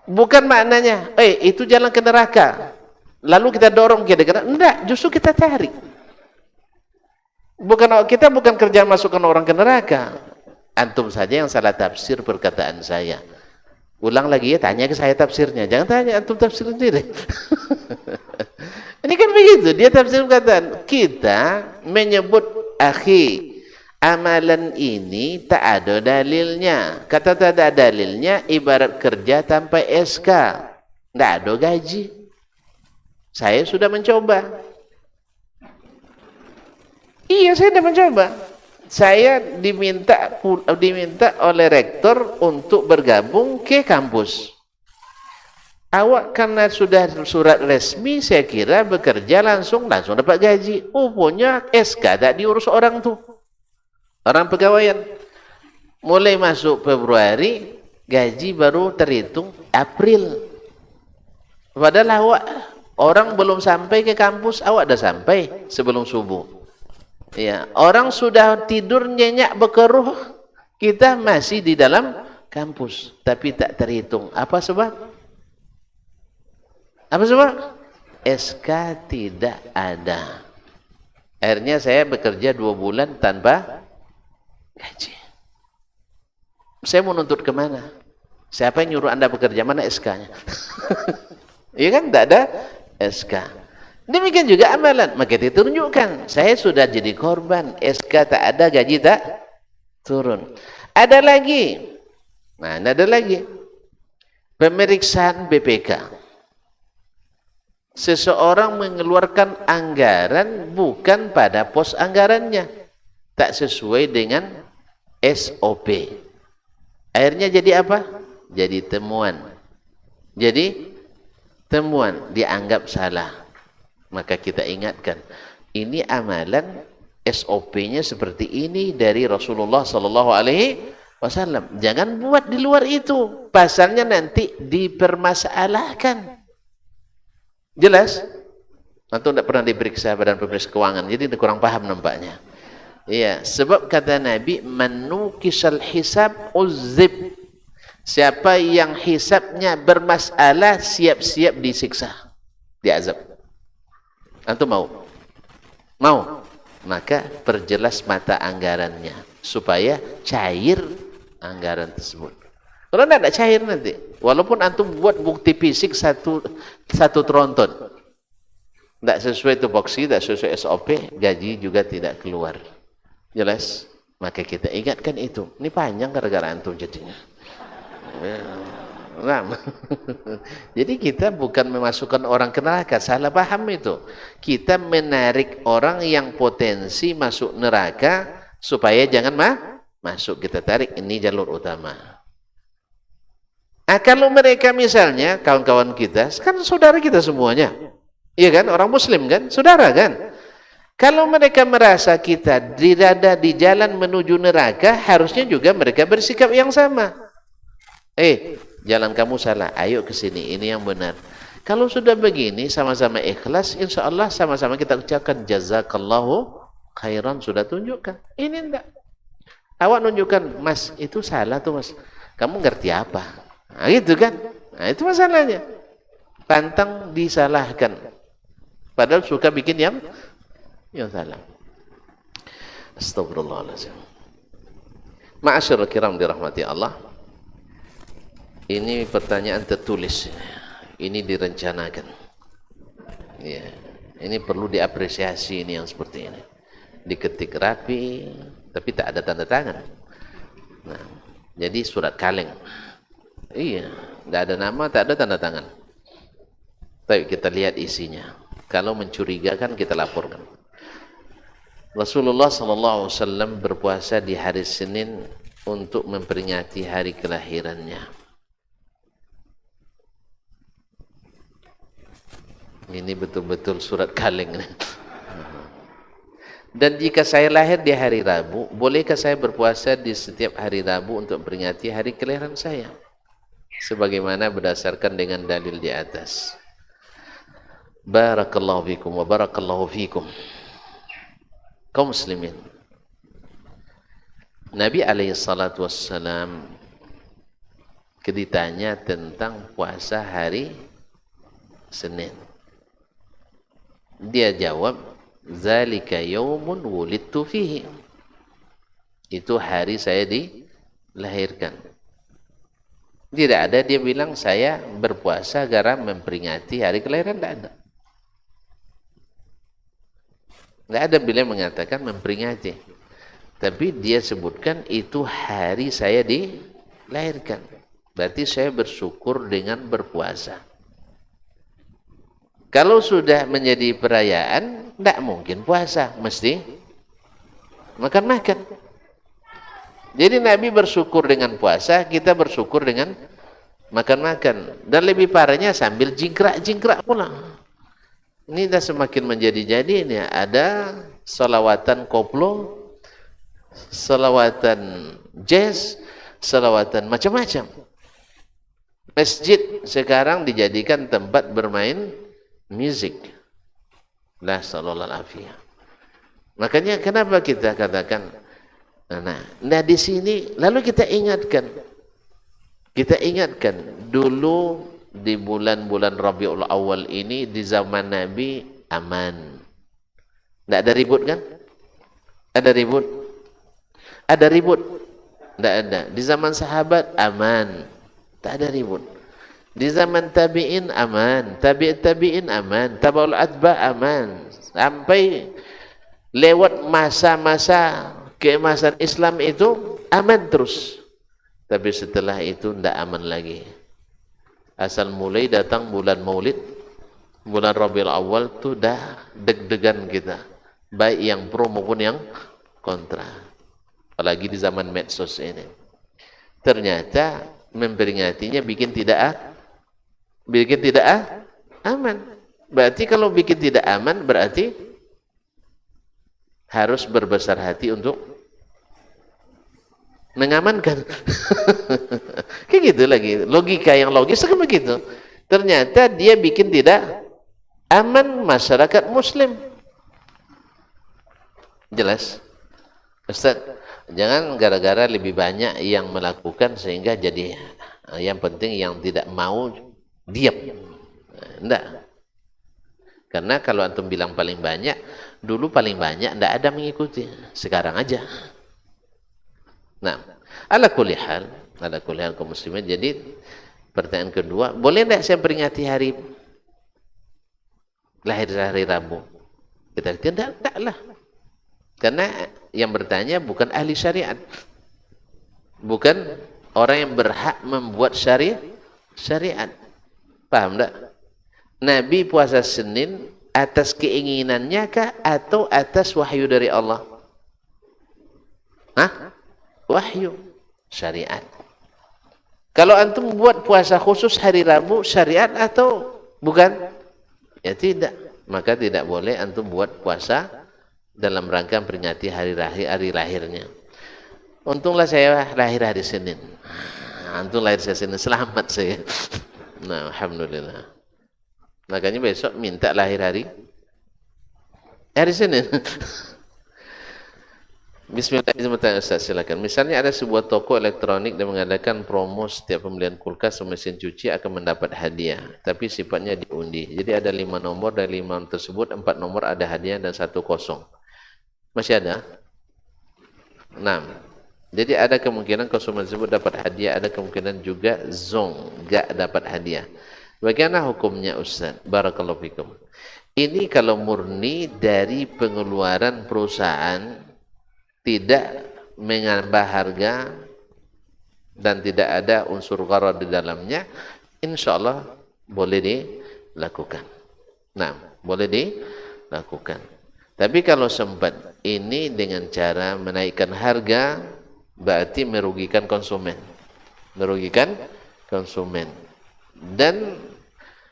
Bukan maknanya, itu jalan ke neraka. Lalu kita dorong ke neraka. Enggak, justru kita tarik. Kita bukan kerja masukkan orang ke neraka. Antum saja yang salah tafsir perkataan saya. Ulang lagi ya, tanya ke saya tafsirnya. Jangan tanya antum tafsir sendiri. Ini kan begitu, dia tafsir perkataan. Kita menyebut akhi, amalan ini tak ada dalilnya. Kata tak ada dalilnya, ibarat kerja tanpa SK. Tidak ada gaji. Saya sudah mencoba. Iya, saya sudah mencoba. Saya diminta oleh rektor untuk bergabung ke kampus. Awak karena sudah surat resmi, saya kira bekerja langsung dapat gaji. Punya SK tak diurus orang tuh, orang pegawaian. Mulai masuk Februari, gaji baru terhitung April. Padahal awak orang belum sampai ke kampus, awak dah sampai sebelum subuh. Ya, orang sudah tidur nyenyak bekeruh, kita masih di dalam kampus, tapi tak terhitung. Apa sebab? Apa sebab? SK tidak ada. Akhirnya saya bekerja 2 bulan tanpa gaji. Saya mau nuntut kemana? Siapa yang nyuruh Anda bekerja? Mana SK-nya? Iya kan? Tidak ada SK. Demikian juga amalan. Maka ditunjukkan. Saya sudah jadi korban. SK tak ada, gaji tak turun. Ada lagi. Nah, ada lagi. Pemeriksaan BPK. Seseorang mengeluarkan anggaran bukan pada pos anggarannya, tak sesuai dengan SOP. Akhirnya jadi apa? Jadi temuan. Jadi temuan, dianggap salah. Maka kita ingatkan, ini amalan SOP-nya seperti ini dari Rasulullah sallallahu alaihi wasallam. Jangan buat di luar itu. Pasalnya nanti dipermasalahkan. Jelas? Antum tidak pernah diperiksa Badan Pemeriksa Keuangan, jadi kurang paham nampaknya. Iya, sebab kata Nabi, "Manukisal hisab uzib." Siapa yang hisabnya bermasalah, siap-siap disiksa, diazab. Antum mau? Mau? Maka perjelas mata anggarannya supaya cair anggaran tersebut. Kalau tidak cair nanti, walaupun antum buat bukti fisik satu tronton, tidak sesuai tupoksi, tidak sesuai SOP, gaji juga tidak keluar. Jelas? Maka kita ingatkan itu. Ini panjang gara-gara antum jadinya. Nah. Jadi kita bukan memasukkan orang ke neraka, salah paham itu. Kita menarik orang yang potensi masuk neraka supaya jangan masuk. Kita tarik, ini jalur utama. Kalau mereka misalnya, kawan-kawan kita, kan saudara kita semuanya. Iya kan? Orang muslim kan? Saudara kan? Kalau mereka merasa kita dirada di jalan menuju neraka, harusnya juga mereka bersikap yang sama. Jalan kamu salah, ayo ke sini, ini yang benar. Kalau sudah begini, sama-sama ikhlas, insya Allah sama-sama kita ucapkan jazakallahu khairan, sudah tunjukkan. Ini enggak. Awak nunjukkan, Mas, itu salah tuh Mas. Kamu ngerti apa? Nah, gitu kan? Nah, itu masalahnya. Pantang disalahkan. Padahal suka bikin yang salah. Astagfirullahaladzim. Ma'asyarul kiram dirahmati Allah. Ini pertanyaan tertulis. Ini direncanakan. Ya. Ini perlu diapresiasi, ini yang seperti ini. Diketik rapi, tapi tak ada tanda tangan. Nah, jadi surat kaleng. Iya, tidak ada nama, tak ada tanda tangan. Tapi kita lihat isinya. Kalau mencurigakan, kita laporkan. Rasulullah SAW berpuasa di hari Senin untuk memperingati hari kelahirannya. Ini betul-betul surat kaleng. Dan jika saya lahir di hari Rabu, bolehkah saya berpuasa di setiap hari Rabu untuk memperingati hari kelahiran saya? Sebagaimana berdasarkan dengan dalil di atas. Barakallahu fikum wa barakallahu fikum. Kaum muslimin, Nabi alaihissalatu wassalam ditanya tentang puasa hari Senin. Dia jawab, zalika yaumun wulidtu fihi. Itu hari saya dilahirkan. Tidak ada dia bilang saya berpuasa gara memperingati hari kelahiran, tidak ada. Tidak ada beliau mengatakan memperingati. Tapi dia sebutkan itu hari saya dilahirkan. Berarti saya bersyukur dengan berpuasa. Kalau sudah menjadi perayaan, tidak mungkin puasa, mesti makan-makan. Jadi Nabi bersyukur dengan puasa, kita bersyukur dengan makan-makan. Dan lebih parahnya sambil jingkrak-jingkrak pula. Ini dah semakin menjadi-jadi. Ini ada salawatan koplo, salawatan jazz, salawatan macam-macam. Masjid sekarang dijadikan tempat bermain musik. La sallallahu alaihi. Makanya kenapa kita katakan, nah di sini lalu kita ingatkan dulu di bulan-bulan Rabiul Awal ini di zaman Nabi aman. Tidak ada ribut kan? Ada ribut? Ada ribut? Tidak ada. Di zaman sahabat aman. Tak ada ribut. Di zaman tabi'in aman. Tabi'in aman. Tabaul atba aman. Sampai lewat masa-masa keemasan Islam itu aman terus. Tapi setelah itu tidak aman lagi. Asal mulai datang bulan Maulid, bulan Rabiul Awal itu dah deg-degan kita. Baik yang pro maupun yang kontra. Apalagi di zaman medsos ini. Ternyata memperingatinya bikin tidak aman. Berarti kalau bikin tidak aman berarti harus berbesar hati untuk mengamankan. Kayak gitu lagi. Logika yang logis kan begitu. Ternyata dia bikin tidak aman masyarakat muslim. Jelas? Ustaz, jangan gara-gara lebih banyak yang melakukan sehingga jadi yang penting yang tidak mau diam. Enggak. Karena kalau antum bilang paling banyak, dulu paling banyak enggak ada mengikuti. Sekarang aja. Nah, ala kulli hal kaum muslimin. Jadi pertanyaan kedua, boleh enggak saya peringati hari lahir hari Rabu? Kita tidak lah. Karena yang bertanya bukan ahli syariat. Bukan orang yang berhak membuat syariat. Paham tak? Nabi puasa Senin atas keinginannya kah atau atas wahyu dari Allah? Hah? Wahyu. Syariat. Kalau antum buat puasa khusus hari Rabu, syariat atau bukan? Ya tidak. Maka tidak boleh antum buat puasa dalam rangka memperingati hari lahirnya. Untunglah saya lahir hari Senin. Antum lahir hari Senin, selamat saya. Nah, alhamdulillah. Makanya besok minta lahir hari Senin. Bismillahirrahmanirrahim. Ustaz, silakan. Misalnya ada sebuah toko elektronik yang mengadakan promo setiap pembelian kulkas atau mesin cuci akan mendapat hadiah, tapi sifatnya diundi. Jadi ada 5 nomor, dari 5 nomor tersebut 4 nomor ada hadiah dan 1 kosong. Masih ada? 6. Jadi ada kemungkinan konsumen tersebut dapat hadiah, ada kemungkinan juga zong, gak dapat hadiah. Bagaimana hukumnya Ustaz? Barakallahu fikum. Ini kalau murni dari pengeluaran perusahaan, tidak menambah harga dan tidak ada unsur gharar di dalamnya, insya Allah boleh dilakukan. Nah, boleh dilakukan. Tapi kalau sempat ini dengan cara menaikkan harga, berarti merugikan konsumen. Merugikan konsumen. Dan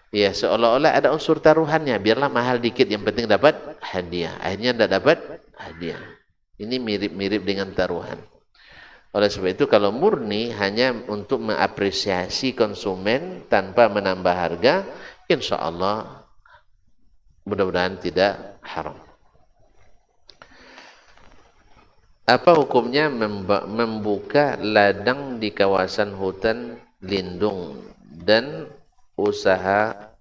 ya seolah-olah ada unsur taruhannya, biarlah mahal dikit yang penting dapat hadiah. Akhirnya tidak dapat hadiah. Ini mirip-mirip dengan taruhan. Oleh sebab itu kalau murni hanya untuk mengapresiasi konsumen tanpa menambah harga, insya Allah mudah-mudahan tidak haram. Apa hukumnya membuka ladang di kawasan hutan lindung dan usaha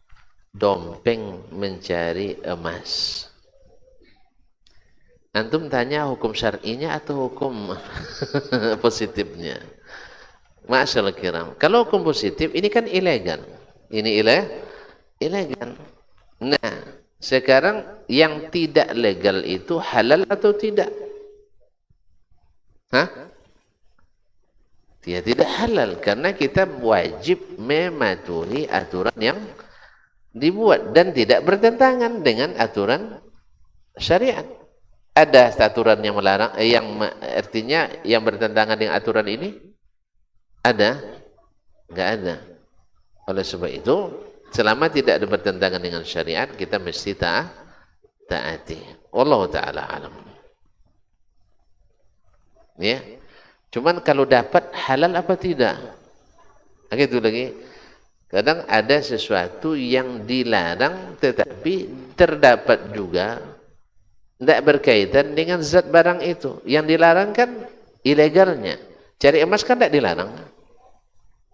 dompeng mencari emas? Antum tanya hukum syar'inya atau hukum positifnya? Masyaallah kiram. Kalau hukum positif ini kan ilegal. Ini ilegal. Nah, sekarang yang tidak legal itu halal atau tidak? Hah? Dia tidak halal karena kita wajib mematuhi aturan yang dibuat dan tidak bertentangan dengan aturan syariat. Ada aturan yang melarang, yang artinya yang bertentangan dengan aturan ini? Ada? Enggak ada. Oleh sebab itu, selama tidak ada bertentangan dengan syariat, kita mesti taati. Wallahu ta'ala alam. Ya. Cuman kalau dapat halal apa tidak? Itu lagi. Kadang ada sesuatu yang dilarang tetapi terdapat juga tidak berkaitan dengan zat barang itu. Yang dilarang kan ilegalnya. Cari emas kan tidak dilarang.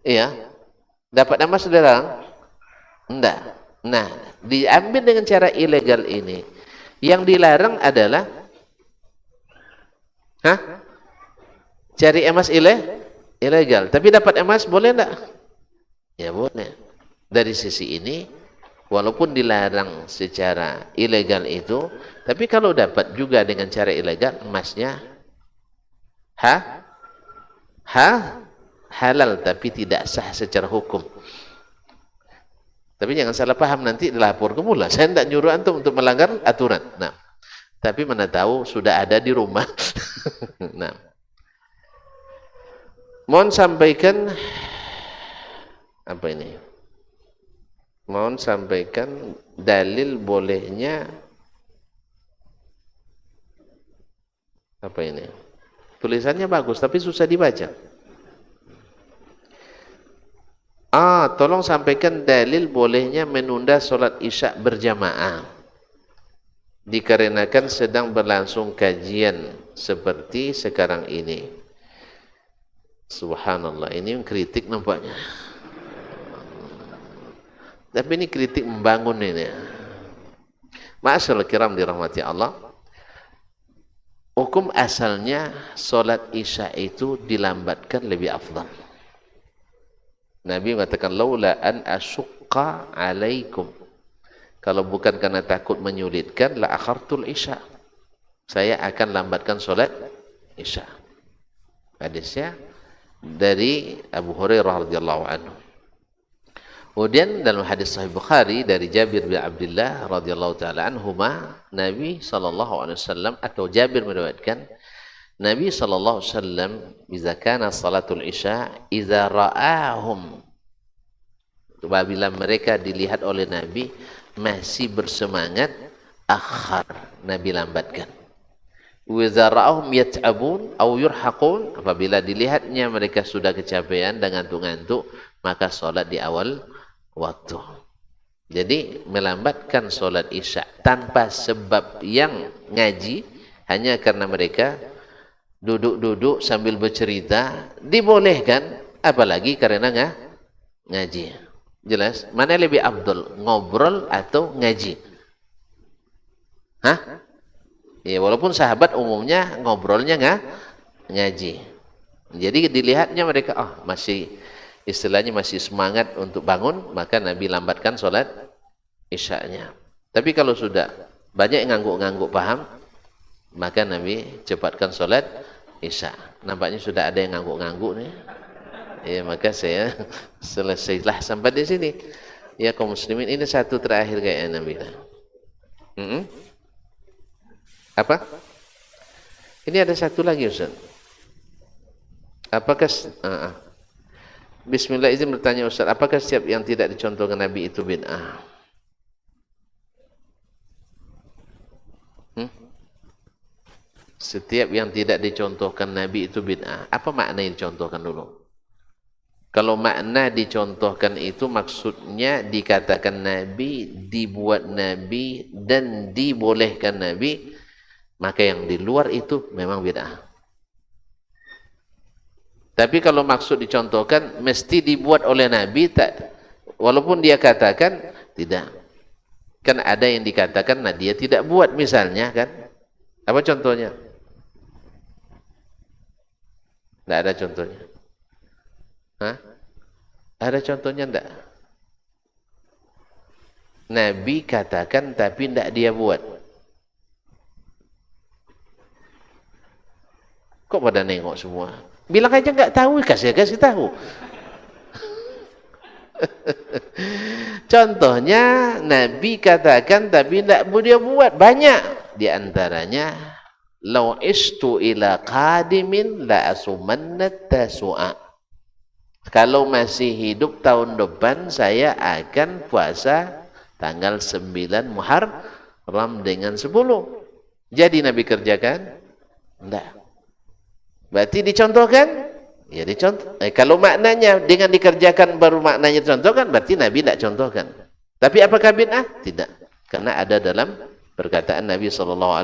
Iya. Dapat emas dilarang? Tidak. Nah, diambil dengan cara ilegal ini. Yang dilarang adalah cari emas ilegal. Tapi dapat emas boleh tidak? Ya boleh. Dari sisi ini, walaupun dilarang secara ilegal itu, tapi kalau dapat juga dengan cara ilegal, emasnya halal, tapi tidak sah secara hukum. Tapi jangan salah paham, nanti dilapor ke mula. Saya tidak nyuruh antum untuk melanggar aturan. Nah, tapi mana tahu sudah ada di rumah. Nah, mohon sampaikan apa ini? Mohon sampaikan dalil bolehnya apa ini? Tulisannya bagus tapi susah dibaca. Tolong sampaikan dalil bolehnya menunda solat isya berjamaah dikarenakan sedang berlangsung kajian seperti sekarang ini. Subhanallah, ini yang kritik nampaknya. Tapi ini kritik membangun ini. Ma'asyarul kiram dirahmati Allah. Hukum asalnya solat isya itu dilambatkan lebih afdal. Nabi mengatakan laula an asyqa alaikum. Kalau bukan karena takut menyulitkan la akhartul isya. Saya akan lambatkan solat isya. Hadisnya dari Abu Hurairah radhiyallahu anhu. Kemudian dalam hadis Sahih Bukhari dari Jabir bin Abdullah radhiyallahu taala anhuma, Nabi sallallahu alaihi wasallam atau Jabir meriwayatkan Nabi sallallahu alaihi wasallam jika kana salatul isya idza ra'ahum, apabila mereka dilihat oleh Nabi masih bersemangat, akhar, Nabi lambatkan. Wa idza ra'ahum yat'abun aw yurhaqun, apabila dilihatnya mereka sudah kecapean dan ngantuk-ngantuk, maka salat di awal waktu. Jadi melambatkan solat isya tanpa sebab yang ngaji, hanya karena mereka duduk-duduk sambil bercerita, dibolehkan, apalagi karena ngaji. Jelas? Mana lebih abdul, ngobrol atau ngaji? Ya, walaupun sahabat umumnya ngobrolnya ngaji. Jadi dilihatnya mereka masih istilahnya masih semangat untuk bangun, maka Nabi lambatkan solat isya-nya. Tapi kalau sudah banyak yang ngangguk-ngangguk paham, maka Nabi cepatkan solat isya. Nampaknya sudah ada yang ngangguk-ngangguk nih. Ya, maka saya selesailah sampai di sini. Ya kaum muslimin, ini satu terakhir kayaknya Nabi. Apa? Ini ada satu lagi Ustaz. Apakah Bismillah, izin bertanya Ustaz, apakah setiap yang tidak dicontohkan Nabi itu bid'ah? Setiap yang tidak dicontohkan Nabi itu bid'ah. Apa makna yang dicontohkan dulu? Kalau makna dicontohkan itu maksudnya dikatakan Nabi, dibuat Nabi, dan dibolehkan Nabi, maka yang di luar itu memang bid'ah. Tapi kalau maksud dicontohkan mesti dibuat oleh Nabi, tak, walaupun dia katakan tidak. Kan ada yang dikatakan nah dia tidak buat misalnya kan. Apa contohnya? Tidak ada contohnya. Ada contohnya enggak? Nabi katakan tapi tidak dia buat. Kok pada nengok semua? Bilang aja nggak tahu, kasih tahu. Contohnya Nabi katakan tapi tidak dia buat, banyak. Di antaranya law istu ila qadimin la asumanna tasu'a. Kalau masih hidup tahun depan saya akan puasa tanggal 9 Muharram dengan 10. Jadi Nabi kerjakan? Enggak. Berarti dicontohkan? Ya dicontoh. Kalau maknanya dengan dikerjakan baru maknanya dicontohkan, berarti Nabi tidak contohkan. Tapi apakah bid'ah? Tidak. Karena ada dalam perkataan Nabi SAW.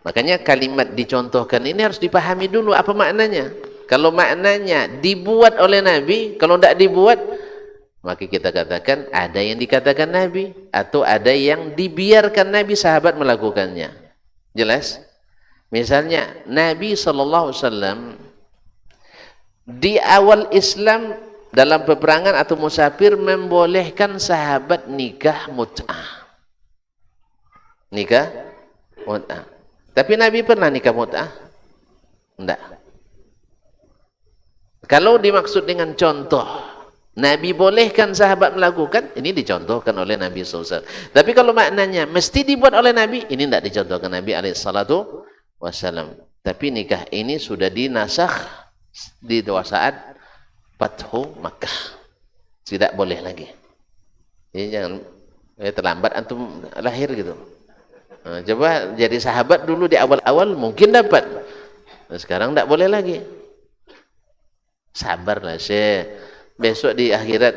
Makanya kalimat dicontohkan ini harus dipahami dulu apa maknanya. Kalau maknanya dibuat oleh Nabi, kalau tidak dibuat, maka kita katakan ada yang dikatakan Nabi atau ada yang dibiarkan Nabi sahabat melakukannya. Jelas? Misalnya Nabi SAW di awal Islam dalam peperangan atau musafir membolehkan sahabat nikah mut'ah. Nikah mut'ah. Tapi Nabi pernah nikah mut'ah? Tidak. Kalau dimaksud dengan contoh, Nabi bolehkan sahabat melakukan, ini dicontohkan oleh Nabi SAW. Tapi kalau maknanya mesti dibuat oleh Nabi, ini tidak dicontohkan Nabi SAW. Tapi nikah ini sudah dinasakh di saat Fathu Makkah. Tidak boleh lagi. Jadi jangan terlambat antum lahir gitu. Nah, coba jadi sahabat dulu di awal-awal mungkin dapat. Nah, sekarang tidak boleh lagi. Sabarlah Syekh. Besok di akhirat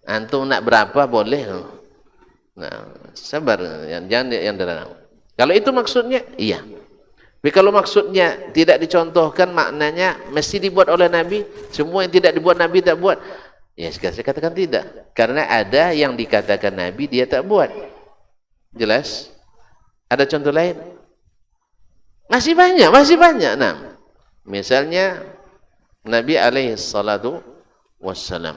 antum nak berapa boleh. Nah, sabar, jangan yang derang. Kalau itu maksudnya, iya. Tapi kalau maksudnya tidak dicontohkan, maknanya mesti dibuat oleh Nabi, semua yang tidak dibuat Nabi tak buat. Ya, sekarang saya katakan tidak. Karena ada yang dikatakan Nabi dia tak buat. Jelas? Ada contoh lain? Masih banyak. Nah, misalnya Nabi alaihi salatu wassalam,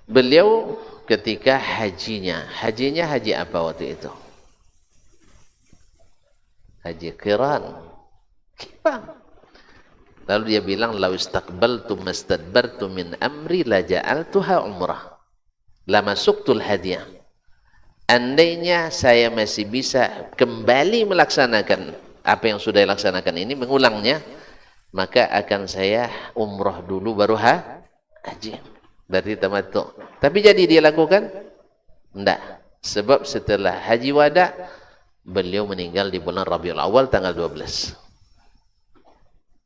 beliau ketika hajinya haji apa waktu itu? Haji qiran. Lalu dia bilang, "Lau istaqbaltu mastadbartu min amri la ja'altuha umrah. La masuktul hadiyah." Andainya saya masih bisa kembali melaksanakan apa yang sudah dilaksanakan ini, mengulangnya, maka akan saya umrah dulu baru haji. Berarti tamattu. Tapi jadi dia lakukan? Tidak. Sebab setelah haji wada, beliau meninggal di bulan Rabiul Awal tanggal 12.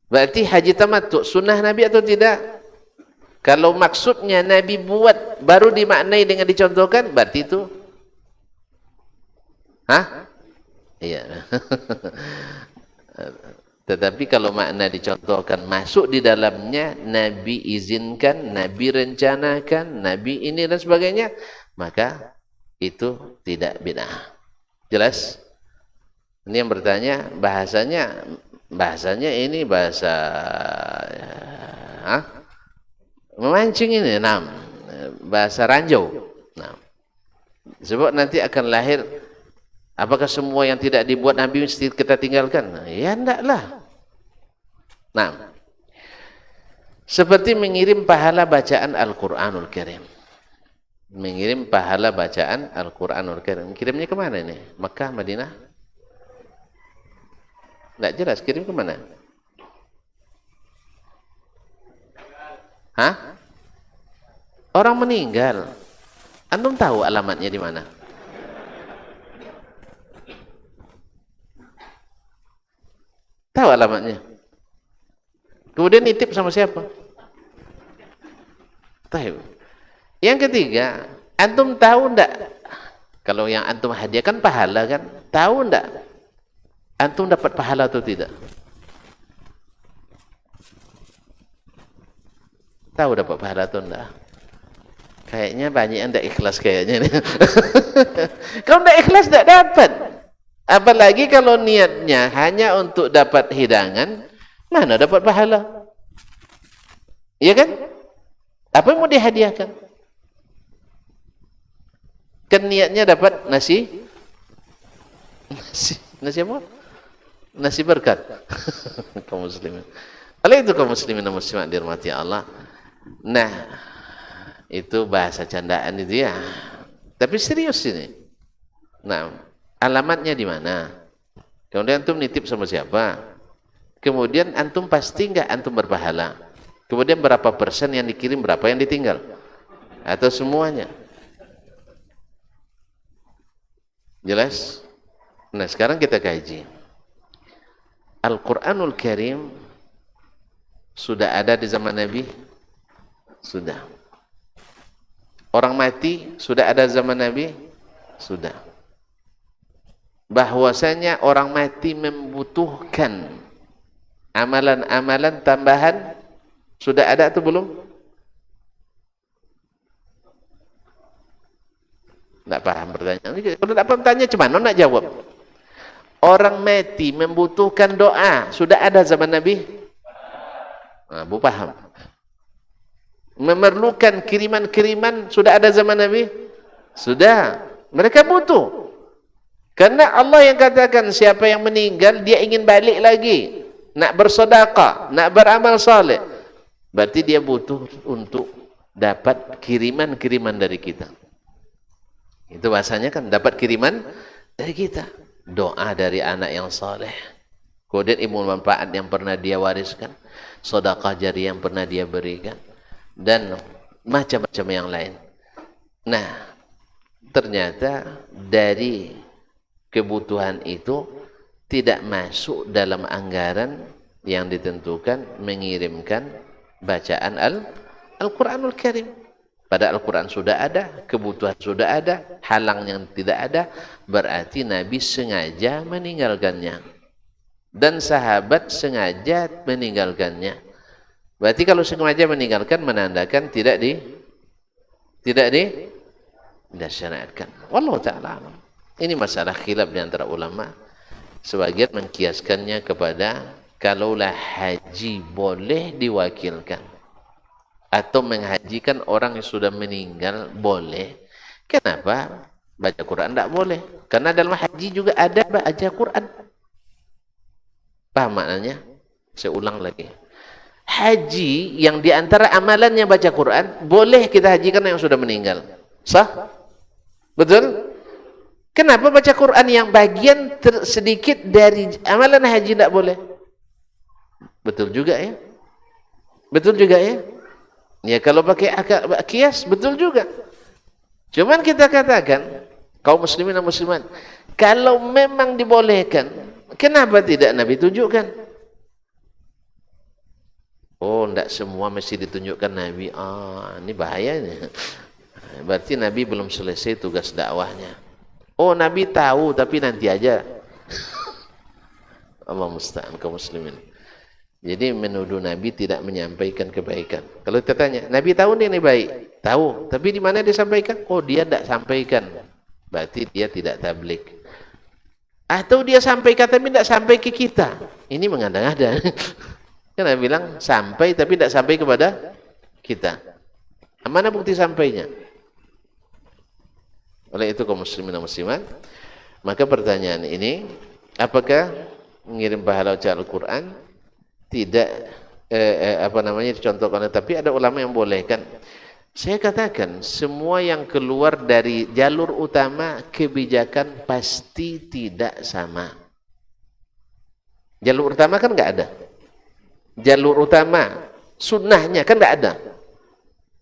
Berarti haji tamattu sunnah Nabi atau tidak? Kalau maksudnya Nabi buat baru dimaknai dengan dicontohkan, berarti itu iya. Tetapi kalau makna dicontohkan masuk di dalamnya, Nabi izinkan, Nabi rencanakan, Nabi ini dan sebagainya, maka itu tidak bid'ah. Jelas? Ini yang bertanya, bahasanya ini bahasa memancing ini, bahasa ranjau. Nah, sebab nanti akan lahir, apakah semua yang tidak dibuat Nabi mesti kita tinggalkan? Ya enggaklah. Nah, seperti mengirim pahala bacaan Al-Quranul Karim. Mengirim pahala bacaan Al-Quranul Karim. Kirimnya kemana ini? Makkah, Madinah? Tidak jelas, kirim kemana? Orang meninggal. Antum tahu alamatnya di mana? Tahu alamatnya. Kemudian nitip sama siapa? Tahu. Yang ketiga, antum tahu enggak? Kalau yang antum hadiahkan pahala kan? Tahu enggak? Antum dapat pahala atau tidak? Tahu dapat pahala atau enggak? Kayaknya banyak yang enggak ikhlas kayaknya. Kalau enggak ikhlas enggak dapat. Apalagi kalau niatnya hanya untuk dapat hidangan, mana dapat pahala? Iya kan? Apa yang mau dihadiahkan? Kan niatnya dapat nasi apa? Nasi berkat. Kaum muslimin. Oleh itu kaum muslimin dan muslimat dirahmati Allah. Nah, itu bahasa candaan itu ya. Tapi serius ini. Nah, alamatnya di mana? Kemudian antum nitip sama siapa? Kemudian antum pasti enggak antum berpahala? Kemudian berapa persen yang dikirim, berapa yang ditinggal? Atau semuanya? Jelas? Nah, sekarang kita kaji. Al-Quranul Karim sudah ada di zaman Nabi? Sudah. Orang mati sudah ada zaman Nabi? Sudah. Bahwasanya orang mati membutuhkan amalan-amalan tambahan sudah ada atau belum? Tidak paham pertanyaan. Kalau tidak paham tanya cuman nak jawab. Orang mati membutuhkan doa sudah ada zaman Nabi? Nah, bu paham. Memerlukan kiriman-kiriman sudah ada zaman Nabi? Sudah. Mereka butuh. Karena Allah yang katakan siapa yang meninggal dia ingin balik lagi, nak bersedekah, nak beramal saleh. Berarti dia butuh untuk dapat kiriman-kiriman dari kita. Itu bahasanya kan dapat kiriman dari kita. Doa dari anak yang saleh. Kemudian ilmu manfaat yang pernah dia wariskan, sedekah jariah yang pernah dia berikan, dan macam-macam yang lain. Nah, ternyata dari kebutuhan itu tidak masuk dalam anggaran yang ditentukan mengirimkan bacaan Al-Quranul Karim. Pada Al-Quran sudah ada, kebutuhan sudah ada, halang yang tidak ada, berarti Nabi sengaja meninggalkannya. Dan sahabat sengaja meninggalkannya. Berarti kalau sengaja meninggalkan menandakan tidak disyariatkan. Wallahu ta'ala alam. Ini masalah khilaf di antara ulama. Sebagian mengkiaskannya kepada kalaulah haji boleh diwakilkan atau menghajikan orang yang sudah meninggal boleh. Kenapa baca Quran tidak boleh? Karena dalam haji juga ada baca Quran. Paham maknanya? Saya ulang lagi. Haji yang diantara amalannya baca Quran, boleh kita hajikan yang sudah meninggal. Sah? Betul? Kenapa baca Quran yang bagian sedikit dari amalan haji tidak boleh? Betul juga ya? Betul juga ya? Ya kalau pakai kias, betul juga. Cuman kita katakan, kaum muslimin dan muslimat, kalau memang dibolehkan, kenapa tidak Nabi tunjukkan? Oh, tidak semua mesti ditunjukkan Nabi. Ini bahayanya. Berarti Nabi belum selesai tugas dakwahnya. Oh, Nabi tahu tapi nanti aja. Allah musta'an kaum muslimin. Jadi menuduh Nabi tidak menyampaikan kebaikan. Kalau kita tanya, Nabi tahu ini baik? Tahu, tapi di mana dia sampaikan? Oh, dia tidak sampaikan. Berarti dia tidak tabligh. Atau dia sampaikan tapi tidak sampai ke kita. Ini mengada-ngada. Kan Nabi bilang sampai tapi tidak sampai kepada kita. Mana bukti sampainya? Oleh itu kaum muslimin dan muslimat, maka pertanyaan ini, apakah mengirim pahala baca Al-Quran tidak dicontohkan, tapi ada ulama yang bolehkan. Saya katakan semua yang keluar dari jalur utama kebijakan pasti tidak sama. Jalur utama kan enggak ada. Jalur utama sunnahnya kan enggak ada.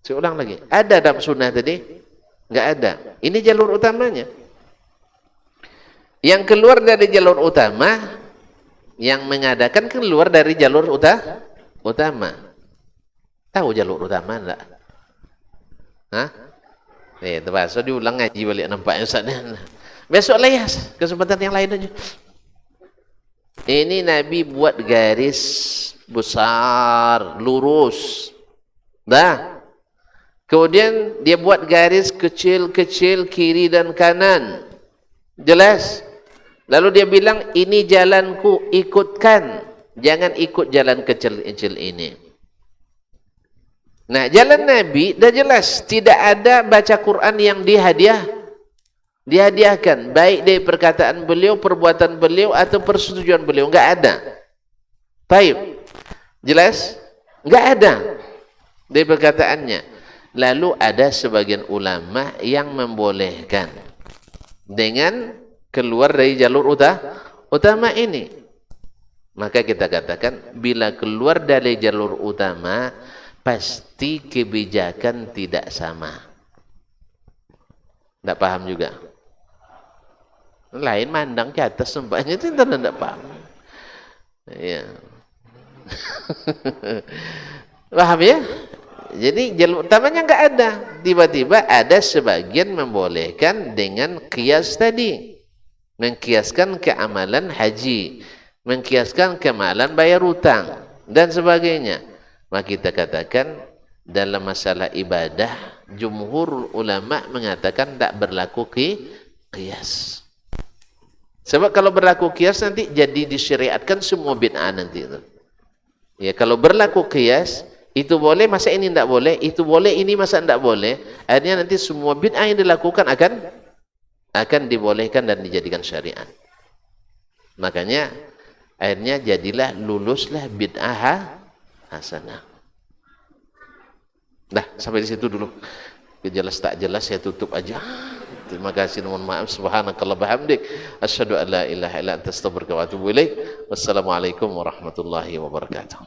Saya ulang lagi, ada dalam sunnah tadi? Enggak ada. Ini jalur utamanya. Yang keluar dari jalur utama, yang mengadakan keluar dari jalur utama. Tahu jalur utama enggak? Hah? Terpaksa diulang ngaji balik nampaknya Ustaz. Besok lah ya, kesempatan yang lain aja. Ini Nabi buat garis besar, lurus. Dah. Kemudian dia buat garis kecil-kecil kiri dan kanan. Jelas? Lalu dia bilang, ini jalanku, ikutkan. Jangan ikut jalan kecil-kecil ini. Nah, jalan Nabi dah jelas. Tidak ada baca Quran yang dihadiahkan. Baik dari perkataan beliau, perbuatan beliau, atau persetujuan beliau. Enggak ada. Baik. Jelas? Enggak ada dari perkataannya. Lalu ada sebagian ulama yang membolehkan dengan keluar dari jalur utama ini. Maka kita katakan bila keluar dari jalur utama pasti kebijakan tidak sama. Tidak paham juga. Lain mandang ke atas sumpahnya itu tidak paham. Ya. Paham ya? Jadi jalur utamanya enggak ada. Tiba-tiba ada sebagian membolehkan dengan kias tadi. Mengkiaskan keamalan haji, mengkiaskan keamalan bayar hutang dan sebagainya. Maka kita katakan dalam masalah ibadah jumhur ulama mengatakan tak berlaku kias. Sebab kalau berlaku kias nanti jadi disyariatkan semua bid'ah nanti itu. Ya, kalau berlaku kias itu boleh, masa ini tidak boleh, itu boleh, ini masa tidak boleh. Akhirnya nanti semua bid'ah yang dilakukan akan dibolehkan dan dijadikan syariat. Makanya akhirnya jadilah luluslah bid'ah hasanah. Dah, sampai di situ dulu. Jelas tak jelas saya tutup aja. Terima kasih, mohon maaf. Subhanakallah bihamdik, asyhadu an la ilaha illa anta astaghfiruka wa atubu ilaik. Wassalamualaikum warahmatullahi wabarakatuh.